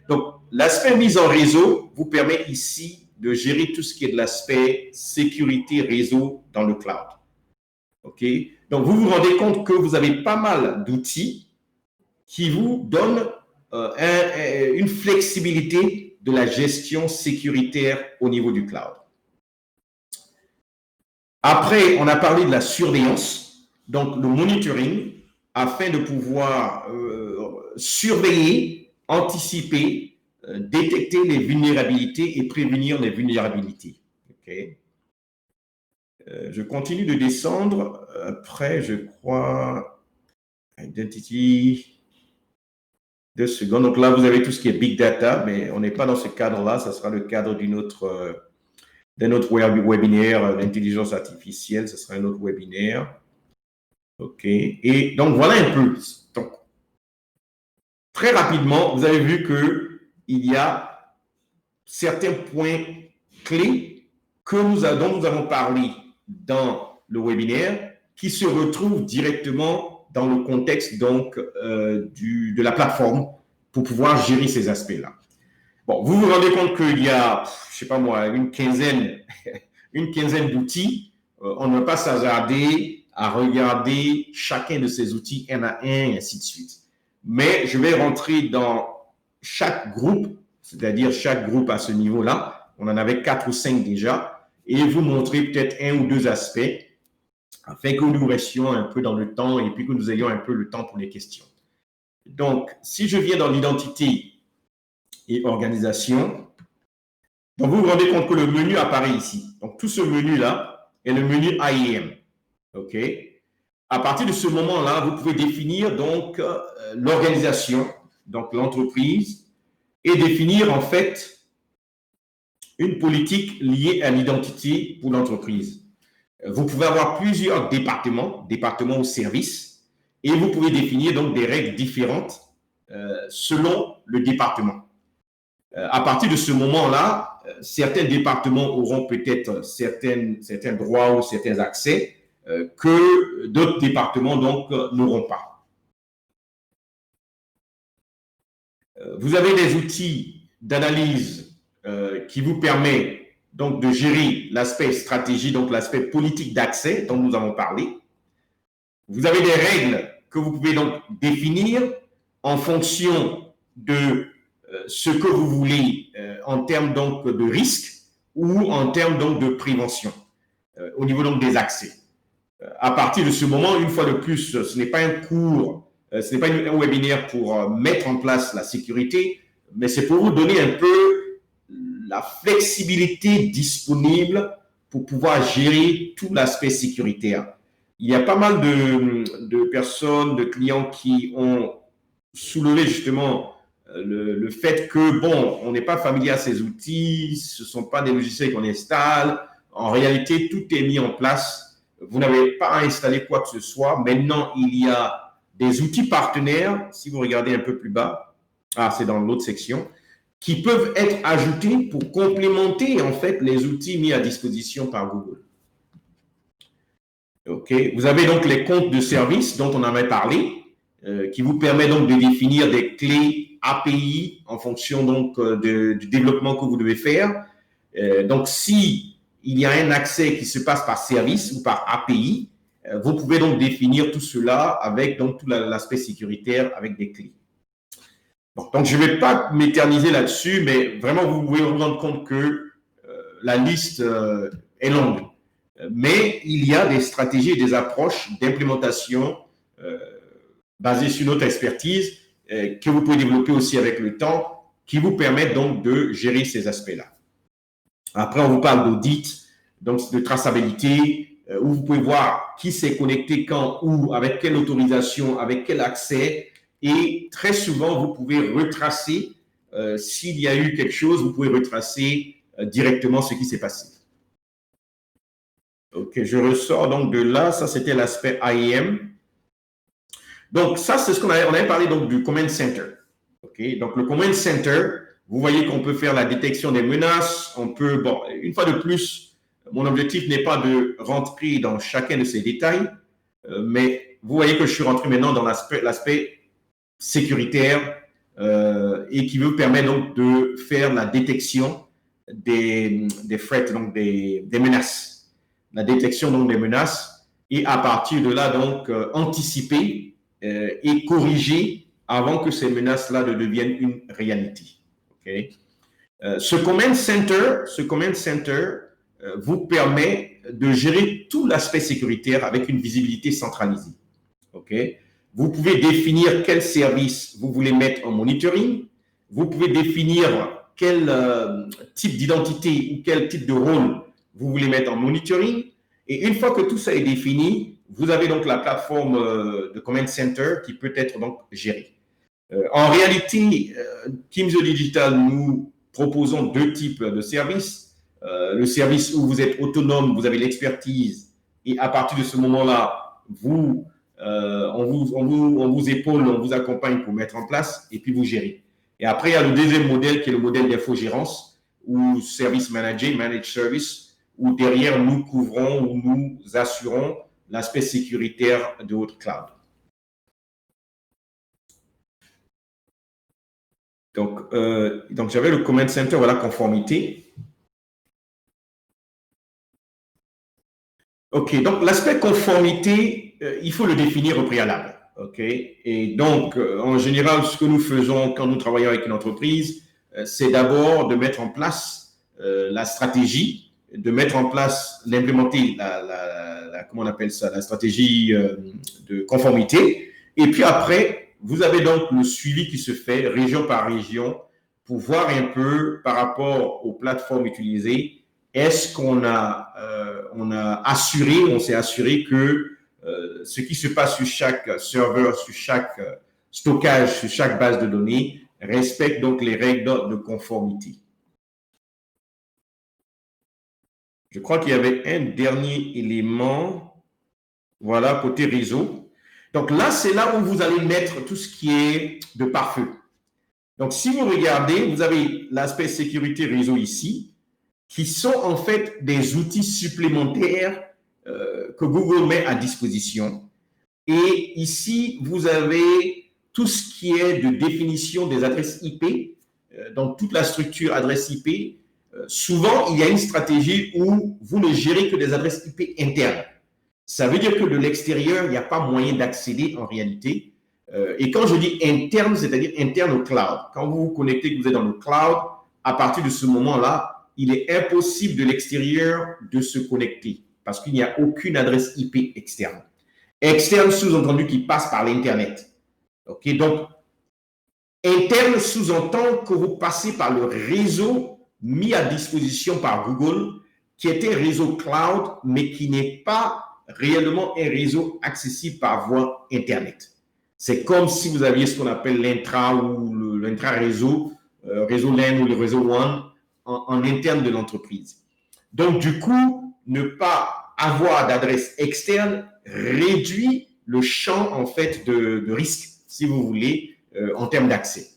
Donc, l'aspect mise en réseau vous permet ici de gérer tout ce qui est de l'aspect sécurité réseau dans le cloud. OK? Donc, vous vous rendez compte que vous avez pas mal d'outils qui vous donnent une flexibilité de la gestion sécuritaire au niveau du cloud. Après, on a parlé de la surveillance, donc le monitoring, afin de pouvoir surveiller, anticiper, détecter les vulnérabilités et prévenir les vulnérabilités. Okay. Je continue de descendre. Après, je crois, Identity, 2 secondes. Donc là, vous avez tout ce qui est Big Data, mais on n'est pas dans ce cadre-là. Ça sera le cadre d'un autre webinaire, l'intelligence artificielle. Ce sera un autre webinaire. OK. Et donc, voilà un peu. Donc, très rapidement, vous avez vu qu'il y a certains points clés dont nous avons parlé dans le webinaire qui se retrouvent directement dans le contexte donc, de la plateforme pour pouvoir gérer ces aspects-là. Bon, vous vous rendez compte qu'il y a, je ne sais pas moi, une quinzaine d'outils. On ne va pas s'hasarder à regarder chacun de ces outils un à un et ainsi de suite. Mais je vais rentrer dans chaque groupe, c'est-à-dire chaque groupe à ce niveau-là. On en avait 4 ou 5 déjà, et vous montrer peut-être 1 ou 2 aspects afin que nous restions un peu dans le temps et puis que nous ayons un peu le temps pour les questions. Donc, si je viens dans l'identité et organisation, donc vous vous rendez compte que le menu apparaît ici. Donc, tout ce menu-là est le menu IAM. OK? À partir de ce moment-là, vous pouvez définir donc l'organisation, donc l'entreprise, et définir en fait une politique liée à l'identité pour l'entreprise. Vous pouvez avoir plusieurs départements ou services, et vous pouvez définir donc des règles différentes selon le département. À partir de ce moment-là, certains départements auront peut-être certains droits ou certains accès que d'autres départements donc n'auront pas. Vous avez des outils d'analyse qui vous permettent donc de gérer l'aspect stratégie, donc l'aspect politique d'accès dont nous avons parlé. Vous avez des règles que vous pouvez donc définir en fonction de ce que vous voulez en termes donc de risque ou en termes donc de prévention au niveau donc des accès. À partir de ce moment, une fois de plus, ce n'est pas un cours, ce n'est pas un webinaire pour mettre en place la sécurité, mais c'est pour vous donner un peu la flexibilité disponible pour pouvoir gérer tout l'aspect sécuritaire. Il y a pas mal de personnes, de clients qui ont soulevé justement le fait que, bon, on n'est pas familier à ces outils, ce ne sont pas des logiciels qu'on installe. En réalité, tout est mis en place. Vous n'avez pas à installer quoi que ce soit. Maintenant, il y a des outils partenaires. Si vous regardez un peu plus bas, c'est dans l'autre section, qui peuvent être ajoutés pour complémenter en fait les outils mis à disposition par Google. OK. Vous avez donc les comptes de service dont on avait parlé, qui vous permet donc de définir des clés API en fonction donc du développement que vous devez faire. Donc, si il y a un accès qui se passe par service ou par API, vous pouvez donc définir tout cela avec donc tout l'aspect sécuritaire avec des clés. Bon, donc, je ne vais pas m'éterniser là-dessus, mais vraiment, vous pouvez vous rendre compte que la liste est longue. Mais il y a des stratégies et des approches d'implémentation basées sur notre expertise que vous pouvez développer aussi avec le temps, qui vous permettent donc de gérer ces aspects-là. Après, on vous parle d'audit, donc de traçabilité, où vous pouvez voir qui s'est connecté quand, où, avec quelle autorisation, avec quel accès. Et très souvent, vous pouvez retracer, s'il y a eu quelque chose, vous pouvez retracer directement ce qui s'est passé. OK, je ressors donc de là. Ça, c'était l'aspect IAM. Donc, ça, c'est ce qu'on avait parlé donc du Command Center. OK, donc le Command Center, vous voyez qu'on peut faire la détection des menaces. On peut, bon, une fois de plus, mon objectif n'est pas de rentrer dans chacun de ces détails, mais vous voyez que je suis rentré maintenant dans l'aspect sécuritaire, et qui vous permet donc de faire la détection des threats, donc des menaces. La détection donc des menaces et à partir de là, donc, anticiper et corriger avant que ces menaces-là ne deviennent une réalité. Okay? Ce Command Center vous permet de gérer tout l'aspect sécuritaire avec une visibilité centralisée. Okay? Vous pouvez définir quel service vous voulez mettre en monitoring. Vous pouvez définir quel type d'identité ou quel type de rôle vous voulez mettre en monitoring. Et une fois que tout ça est défini, vous avez donc la plateforme de Command Center qui peut être donc gérée. En réalité, Kimzo Digital, nous proposons deux types de services. Le service où vous êtes autonome, vous avez l'expertise, et à partir de ce moment-là, on vous épaule, on vous accompagne pour mettre en place, et puis vous gérez. Et après, il y a le deuxième modèle qui est le modèle d'infogérance ou service manager, managed service, où derrière, nous couvrons ou nous assurons l'aspect sécuritaire de votre cloud. Donc j'avais le Command Center, voilà, conformité. OK, donc l'aspect conformité, il faut le définir au préalable. OK, et donc, en général, ce que nous faisons quand nous travaillons avec une entreprise, c'est d'abord de mettre en place la stratégie, de mettre en place, d'implémenter comment on appelle ça, la stratégie de conformité. Et puis après, vous avez donc le suivi qui se fait région par région pour voir un peu par rapport aux plateformes utilisées, est-ce qu'on on s'est assuré que ce qui se passe sur chaque serveur, sur chaque stockage, sur chaque base de données, respecte donc les règles de conformité. Je crois qu'il y avait un dernier élément, voilà, côté réseau. Donc là, c'est là où vous allez mettre tout ce qui est de pare-feu. Donc, si vous regardez, vous avez l'aspect sécurité réseau ici, qui sont en fait des outils supplémentaires que Google met à disposition. Et ici, vous avez tout ce qui est de définition des adresses IP, dans toute la structure adresse IP. Souvent, il y a une stratégie où vous ne gérez que des adresses IP internes. Ça veut dire que de l'extérieur, il n'y a pas moyen d'accéder en réalité. Et quand je dis interne, c'est-à-dire interne au cloud. Quand vous vous connectez, que vous êtes dans le cloud, à partir de ce moment-là, il est impossible de l'extérieur de se connecter parce qu'il n'y a aucune adresse IP externe. Externe, sous-entendu, qui passe par l'Internet. OK, donc, interne sous-entend que vous passez par le réseau mis à disposition par Google, qui est un réseau cloud, mais qui n'est pas réellement un réseau accessible par voie Internet. C'est comme si vous aviez ce qu'on appelle l'intra ou l'intra-réseau, réseau LAN ou le réseau WAN en interne de l'entreprise. Donc, du coup, ne pas avoir d'adresse externe réduit le champ, en fait, de risque, si vous voulez, en termes d'accès.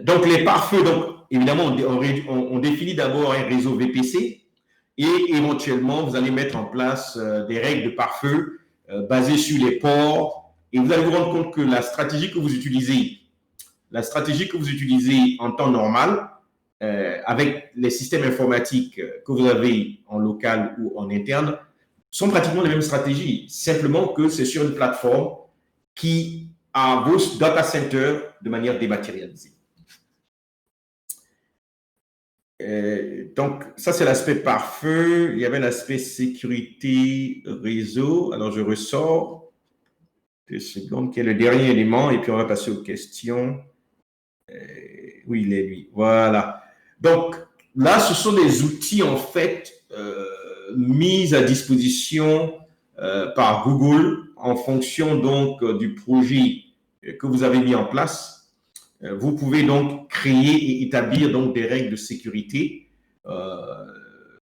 Donc, les pare-feux, donc, évidemment, on définit d'abord un réseau VPC et éventuellement, vous allez mettre en place des règles de pare-feu basées sur les ports et vous allez vous rendre compte que la stratégie que vous utilisez en temps normal, avec les systèmes informatiques que vous avez en local ou en interne, sont pratiquement les mêmes stratégies, simplement que c'est sur une plateforme qui a vos data centers de manière dématérialisée. Donc, ça, c'est l'aspect pare-feu. Il y avait l'aspect sécurité réseau. Alors, je ressors 2 secondes, qui est le dernier élément, et puis on va passer aux questions. Oui, il est lui. Voilà. Donc, là, ce sont des outils, en fait, mis à disposition par Google en fonction, donc, du projet que vous avez mis en place. Vous pouvez donc créer et établir donc des règles de sécurité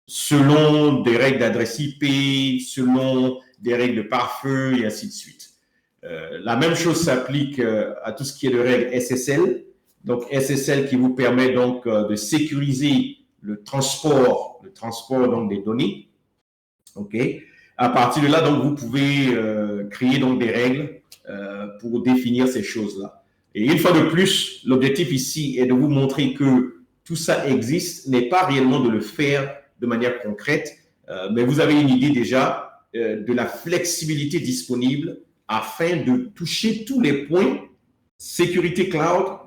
selon des règles d'adresse IP, selon des règles de pare-feu et ainsi de suite. La même chose s'applique à tout ce qui est de règles SSL. Donc, SSL qui vous permet donc de sécuriser le transport donc des données. OK. À partir de là, donc, vous pouvez créer donc des règles pour définir ces choses-là. Et une fois de plus, l'objectif ici est de vous montrer que tout ça existe, n'est pas réellement de le faire de manière concrète, mais vous avez une idée déjà de la flexibilité disponible afin de toucher tous les points sécurité cloud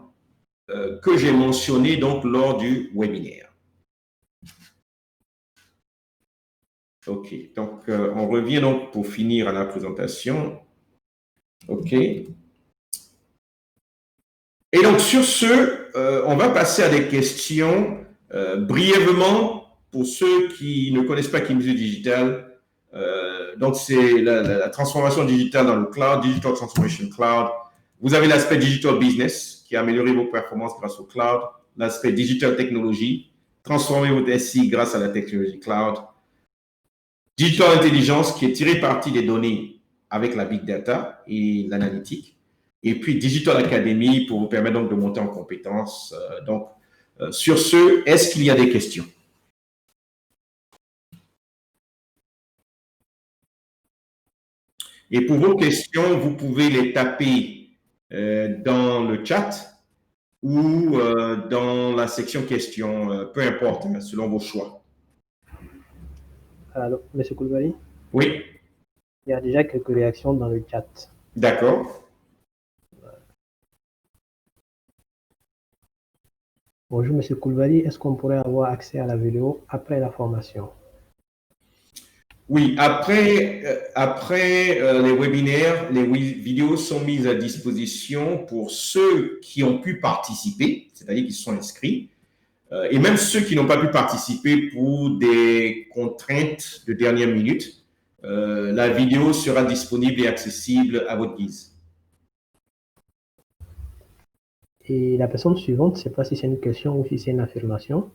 que j'ai mentionnés donc lors du webinaire. OK, donc on revient donc pour finir à la présentation. OK. Et donc sur ce, on va passer à des questions brièvement pour ceux qui ne connaissent pas Kimzoo Digital. Donc c'est la transformation digitale dans le cloud, Digital Transformation Cloud. Vous avez l'aspect Digital Business qui a amélioré vos performances grâce au cloud, l'aspect Digital Technology, transformer votre SI grâce à la technologie cloud, Digital Intelligence qui est tiré parti des données avec la Big Data et l'analytique, et puis Digital Academy pour vous permettre donc de monter en compétences. Sur ce, est-ce qu'il y a des questions? Et pour vos questions, vous pouvez les taper dans le chat ou dans la section questions, peu importe, hein, selon vos choix. Alors, M. Koulibaly? Oui. Il y a déjà quelques réactions dans le chat. D'accord. Bonjour, M. Koulibaly. Est-ce qu'on pourrait avoir accès à la vidéo après la formation? Oui, après les webinaires, les vidéos sont mises à disposition pour ceux qui ont pu participer, c'est-à-dire qui sont inscrits, et même ceux qui n'ont pas pu participer pour des contraintes de dernière minute. La vidéo sera disponible et accessible à votre guise. Et la personne suivante, je ne sais pas si c'est une question ou si c'est une affirmation.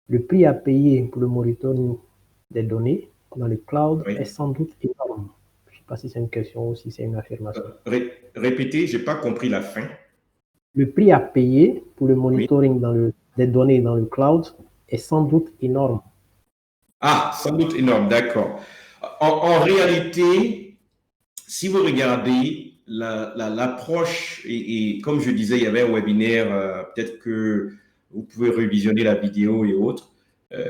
Le prix à payer pour le monitoring des données dans le cloud est sans doute énorme. Je ne sais pas si c'est une question ou si c'est une affirmation. Répétez, je n'ai pas compris la fin. Le prix à payer pour le monitoring des données dans le cloud est sans doute énorme. Ah, sans doute énorme, d'accord. En réalité, si vous regardez l'approche, et comme je disais, il y avait un webinaire, peut-être que vous pouvez revisionner la vidéo et autres,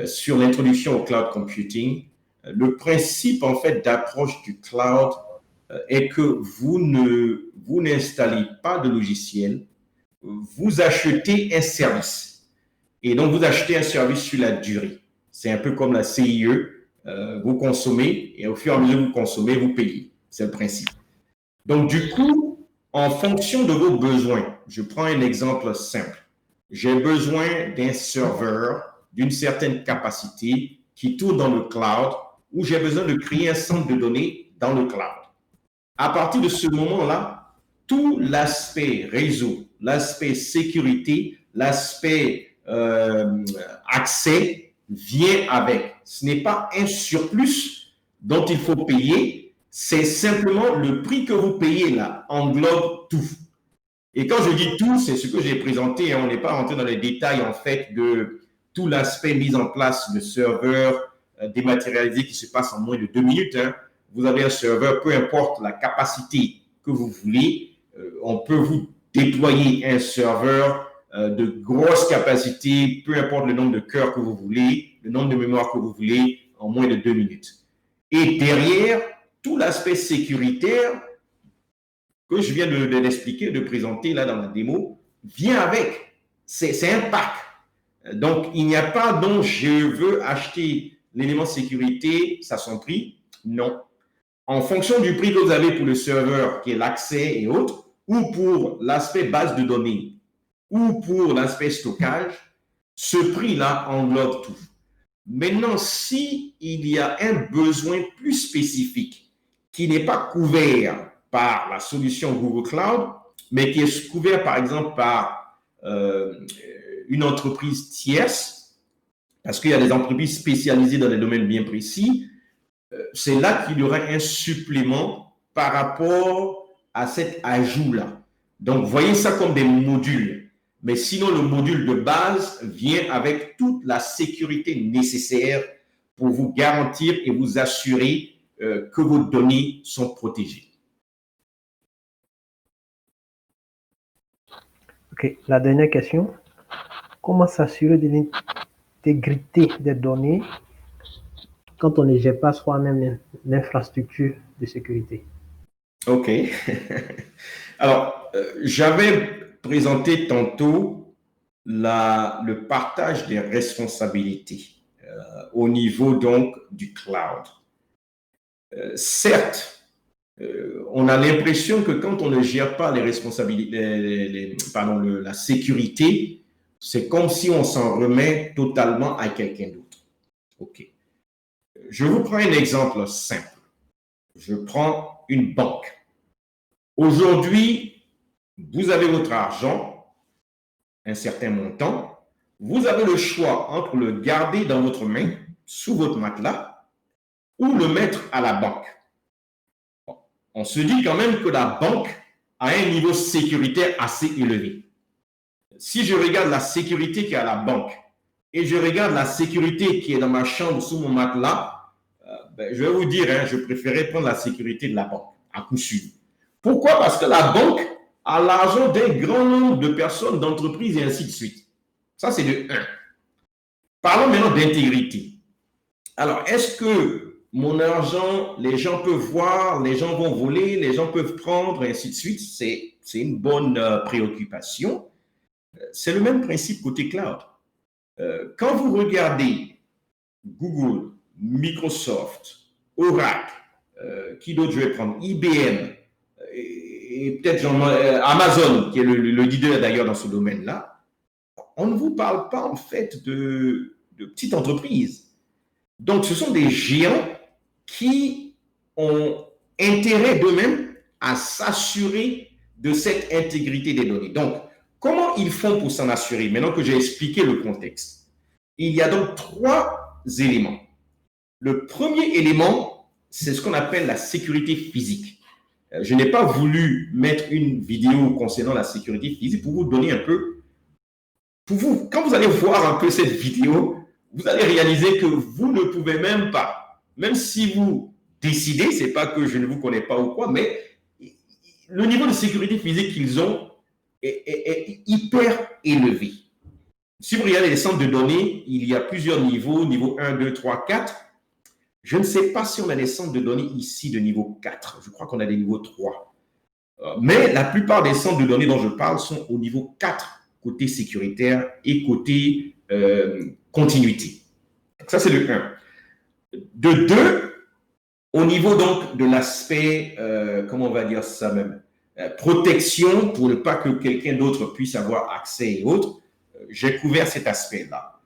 sur l'introduction au cloud computing. Le principe, en fait, d'approche du cloud est que vous n'installez pas de logiciel, vous achetez un service. Et donc, vous achetez un service sur la durée. C'est un peu comme la CIE. Vous consommez et au fur et à mesure que vous consommez, vous payez. C'est le principe. Donc, du coup, en fonction de vos besoins, je prends un exemple simple. J'ai besoin d'un serveur d'une certaine capacité qui tourne dans le cloud ou j'ai besoin de créer un centre de données dans le cloud. À partir de ce moment-là, tout l'aspect réseau, l'aspect sécurité, l'aspect accès vient avec. Ce n'est pas un surplus dont il faut payer, c'est simplement le prix que vous payez là, englobe tout. Et quand je dis tout, c'est ce que j'ai présenté, hein, on n'est pas rentré dans les détails en fait de tout l'aspect mis en place de serveurs dématérialisés qui se passe en moins de 2 minutes. Hein. Vous avez un serveur, peu importe la capacité que vous voulez, on peut vous déployer un serveur de grosse capacité, peu importe le nombre de cœurs que vous voulez, le nombre de mémoires que vous voulez, en moins de 2 minutes. Et derrière, tout l'aspect sécuritaire que je viens de l'expliquer, de présenter là dans la démo, vient avec. C'est un pack. Donc, il n'y a pas donc je veux acheter l'élément sécurité, ça son prix. Non. En fonction du prix que vous avez pour le serveur, qui est l'accès et autres, ou pour l'aspect base de données, ou pour l'aspect stockage, ce prix-là englobe tout. Maintenant, si il y a un besoin plus spécifique qui n'est pas couvert par la solution Google Cloud, mais qui est couvert par exemple par une entreprise tierce, parce qu'il y a des entreprises spécialisées dans des domaines bien précis, c'est là qu'il y aura un supplément par rapport à cet ajout-là. Donc, voyez ça comme des modules. Mais sinon, le module de base vient avec toute la sécurité nécessaire pour vous garantir et vous assurer que vos données sont protégées. Ok, la dernière question. Comment s'assurer de l'intégrité des données quand on ne gère pas soi-même l'infrastructure de sécurité? OK. Alors, j'avais présenté tantôt le partage des responsabilités au niveau donc du cloud. Certes, on a l'impression que quand on ne gère pas les responsabilités, la sécurité, c'est comme si on s'en remet totalement à quelqu'un d'autre. OK. Je vous prends un exemple simple. Je prends une banque. Aujourd'hui, vous avez votre argent, un certain montant. Vous avez le choix entre le garder dans votre main, sous votre matelas, ou le mettre à la banque. On se dit quand même que la banque a un niveau sécuritaire assez élevé. Si je regarde la sécurité qui est à la banque et je regarde la sécurité qui est dans ma chambre sous mon matelas, je vais vous dire, je préférais prendre la sécurité de la banque, à coup sûr. Pourquoi? Parce que la banque a l'argent d'un grand nombre de personnes, d'entreprises et ainsi de suite. Ça, c'est de 1. Parlons maintenant d'intégrité. Alors, est-ce que mon argent, les gens peuvent voir, les gens vont voler, les gens peuvent prendre, et ainsi de suite? C'est une bonne préoccupation. C'est le même principe côté cloud. Quand vous regardez Google, Microsoft, Oracle, qui d'autre je vais prendre, IBM, et peut-être Amazon, qui est le leader d'ailleurs dans ce domaine-là, on ne vous parle pas en fait de petites entreprises. Donc, ce sont des géants qui ont intérêt d'eux-mêmes à s'assurer de cette intégrité des données. Donc, comment ils font pour s'en assurer? Maintenant que j'ai expliqué le contexte, il y a donc 3 éléments. Le premier élément, c'est ce qu'on appelle la sécurité physique. Je n'ai pas voulu mettre une vidéo concernant la sécurité physique pour vous donner un peu, quand vous allez voir un peu cette vidéo, vous allez réaliser que vous ne pouvez même pas, même si vous décidez, c'est pas que je ne vous connais pas ou quoi, mais le niveau de sécurité physique qu'ils ont est hyper élevé. Si vous regardez les centres de données, il y a plusieurs niveaux, niveau 1, 2, 3, 4. Je ne sais pas si on a des centres de données ici de niveau 4. Je crois qu'on a des niveaux 3. Mais la plupart des centres de données dont je parle sont au niveau 4, côté sécuritaire et côté continuité. Donc ça, c'est le 1. De 2, au niveau donc de l'aspect, comment on va dire ça même, protection pour ne pas que quelqu'un d'autre puisse avoir accès et autres, j'ai couvert cet aspect-là.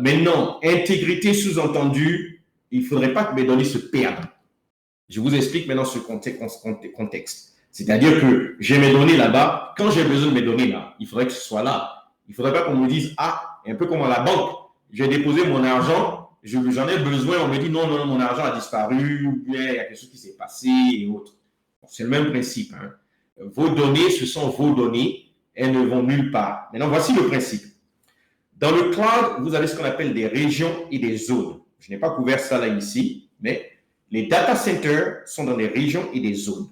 Maintenant, intégrité sous-entendu, il ne faudrait pas que mes données se perdent. Je vous explique maintenant ce contexte. C'est-à-dire que j'ai mes données là-bas. Quand j'ai besoin de mes données là, il faudrait que ce soit là. Il ne faudrait pas qu'on me dise, un peu comme à la banque, j'ai déposé mon argent, j'en ai besoin, on me dit non, mon argent a disparu, ou bien il y a quelque chose qui s'est passé et autres. C'est le même principe. Vos données, ce sont vos données, elles ne vont nulle part. Maintenant, voici le principe. Dans le cloud, vous avez ce qu'on appelle des régions et des zones. Je n'ai pas couvert ça là ici, mais les data centers sont dans des régions et des zones.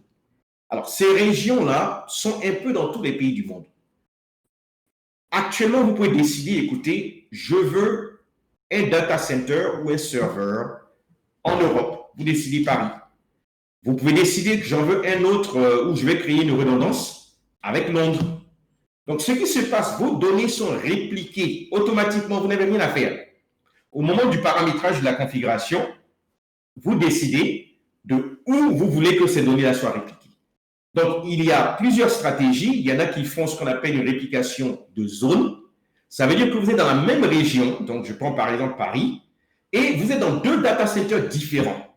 Alors, ces régions-là sont un peu dans tous les pays du monde. Actuellement, vous pouvez décider, écoutez, je veux un data center ou un serveur en Europe. Vous décidez Paris. Vous pouvez décider que j'en veux un autre où je vais créer une redondance avec Londres. Donc, ce qui se passe, vos données sont répliquées automatiquement, vous n'avez rien à faire. Au moment du paramétrage de la configuration, vous décidez de où vous voulez que ces données-là soient répliquées. Donc, il y a plusieurs stratégies. Il y en a qui font ce qu'on appelle une réplication de zone. Ça veut dire que vous êtes dans la même région, donc je prends par exemple Paris, et vous êtes dans 2 data centers différents.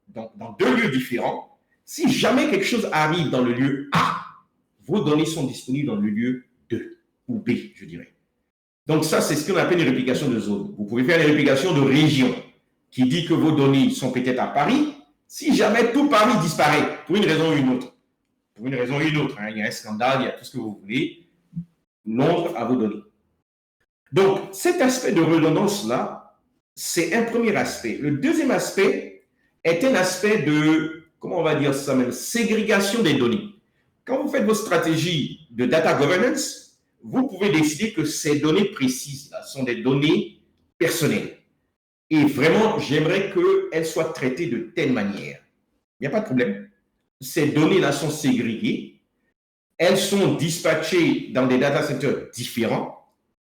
Donc, dans 2 lieux différents. Si jamais quelque chose arrive dans le lieu A, vos données sont disponibles dans le lieu 2 ou B, je dirais. Donc, ça, c'est ce qu'on appelle une réplication de zone. Vous pouvez faire une réplication de région qui dit que vos données sont peut-être à Paris. Si jamais tout Paris disparaît, pour une raison ou une autre, il y a un scandale, il y a tout ce que vous voulez, Londres a vos données. Donc, cet aspect de redondance-là, c'est un premier aspect. Le deuxième aspect est un aspect de, comment on va dire ça même, ségrégation des données. Quand vous faites votre stratégie de data governance, vous pouvez décider que ces données précises là, sont des données personnelles. Et vraiment, j'aimerais qu'elles soient traitées de telle manière. Il n'y a pas de problème. Ces données-là sont ségrégées. Elles sont dispatchées dans des data centers différents.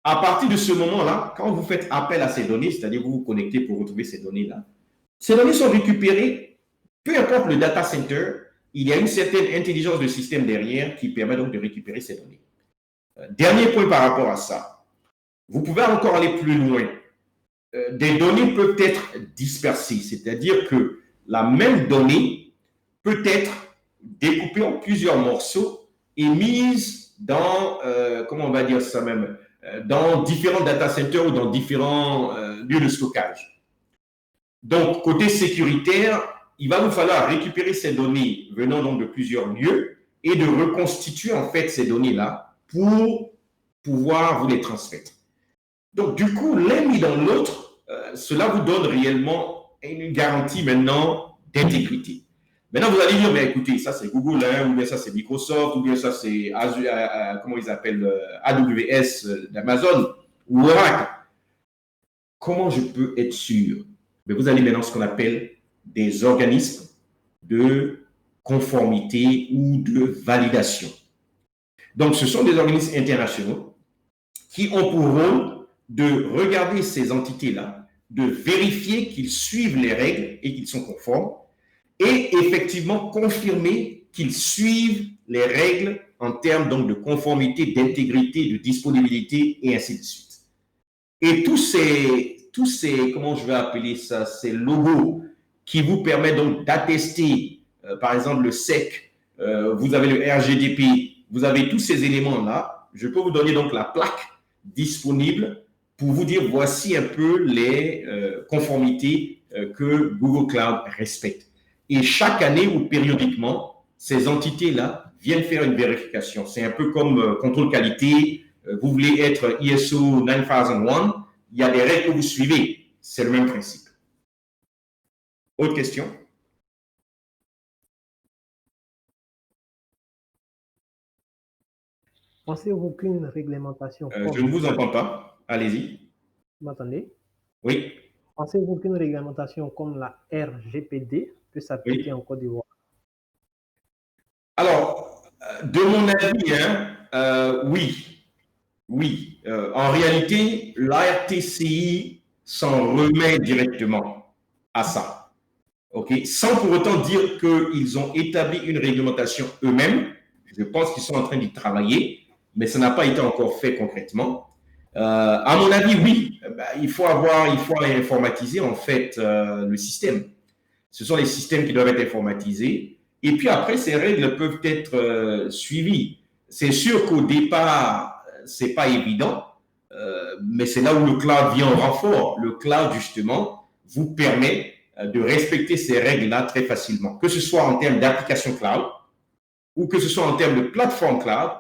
À partir de ce moment-là, quand vous faites appel à ces données, c'est-à-dire vous vous connectez pour retrouver ces données-là, ces données sont récupérées, peu importe le data center, il y a une certaine intelligence de système derrière qui permet donc de récupérer ces données. Dernier point par rapport à ça, vous pouvez encore aller plus loin. Des données peuvent être dispersées, c'est-à-dire que la même donnée peut être découpée en plusieurs morceaux et mise dans, comment on va dire ça même, dans différents data centers ou dans différents lieux de stockage. Donc, côté sécuritaire, il va vous falloir récupérer ces données venant donc de plusieurs lieux et de reconstituer en fait ces données-là pour pouvoir vous les transmettre. Donc, du coup, l'un mis dans l'autre, cela vous donne réellement une garantie maintenant d'intégrité. Maintenant, vous allez dire, mais écoutez, ça c'est Google, hein, ou bien ça c'est Microsoft, ou bien ça c'est comment ils appellent AWS d'Amazon, ou Oracle. Comment je peux être sûr? Mais vous allez maintenant ce qu'on appelle des organismes de conformité ou de validation. Donc, ce sont des organismes internationaux qui ont pour rôle de regarder ces entités-là, de vérifier qu'ils suivent les règles et qu'ils sont conformes, et effectivement confirmer qu'ils suivent les règles en termes donc de conformité, d'intégrité, de disponibilité et ainsi de suite. Et tous ces comment je vais appeler ça, ces logos qui vous permettent donc d'attester, par exemple le SEC, vous avez le RGDP, vous avez tous ces éléments-là. Je peux vous donner donc la plaque disponible pour vous dire voici un peu les conformités que Google Cloud respecte. Et chaque année ou périodiquement, ces entités-là viennent faire une vérification. C'est un peu comme contrôle qualité. Vous voulez être ISO 9001, il y a des règles que vous suivez. C'est le même principe. Autre question? Pensez-vous qu'une réglementation je ne vous entends pas. Allez-y. Vous m'entendez? Oui. Pensez-vous qu'une réglementation comme la RGPD peut s'appliquer en Côte d'Ivoire? Alors, de mon avis, hein, oui. Oui. En réalité, l'ARTCI s'en remet directement à ça. Okay? Sans pour autant dire qu'ils ont établi une réglementation eux-mêmes. Je pense qu'ils sont en train d'y travailler, mais ça n'a pas été encore fait concrètement. À mon avis, oui, il faut informatiser en fait le système. Ce sont les systèmes qui doivent être informatisés. Et puis après, ces règles peuvent être suivies. C'est sûr qu'au départ, c'est pas évident, mais c'est là où le cloud vient en renfort. Le cloud, justement, vous permet de respecter ces règles-là très facilement, que ce soit en termes d'application cloud, ou que ce soit en termes de plateforme cloud,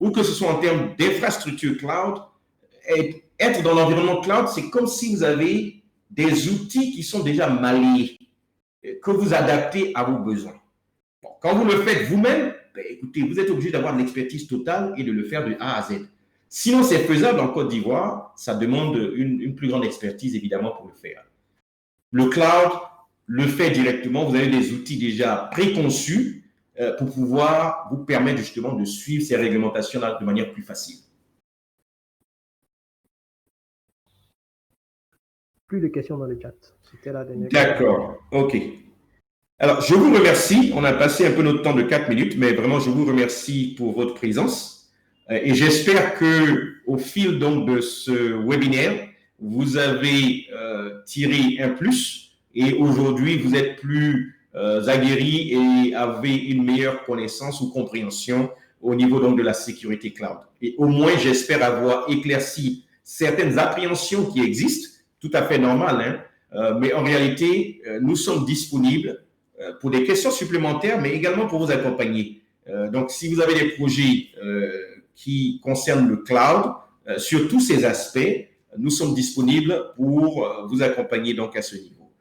ou que ce soit en termes d'infrastructure cloud. Et être dans l'environnement cloud, c'est comme si vous avez des outils qui sont déjà maillés, que vous adaptez à vos besoins. Bon, quand vous le faites vous-même, écoutez, vous êtes obligé d'avoir de l'expertise totale et de le faire de A à Z. Sinon, c'est faisable en Côte d'Ivoire, ça demande une plus grande expertise, évidemment, pour le faire. Le cloud le fait directement, vous avez des outils déjà préconçus pour pouvoir vous permettre justement de suivre ces réglementations-là de manière plus facile. Plus de questions dans le chat. C'était la dernière. D'accord, ok. Alors, je vous remercie. On a passé un peu notre temps de 4 minutes, mais vraiment, je vous remercie pour votre présence. Et j'espère qu'au fil donc de ce webinaire, vous avez tiré un plus et aujourd'hui, vous êtes plus aguerri et avez une meilleure connaissance ou compréhension au niveau donc de la sécurité cloud. Et au moins, j'espère avoir éclairci certaines appréhensions qui existent, tout à fait normales, hein, mais en réalité, nous sommes disponibles pour des questions supplémentaires, mais également pour vous accompagner. Donc, si vous avez des projets qui concernent le cloud, sur tous ces aspects, nous sommes disponibles pour vous accompagner donc à ce niveau.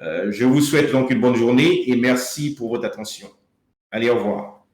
Je vous souhaite donc une bonne journée et merci pour votre attention. Allez, au revoir.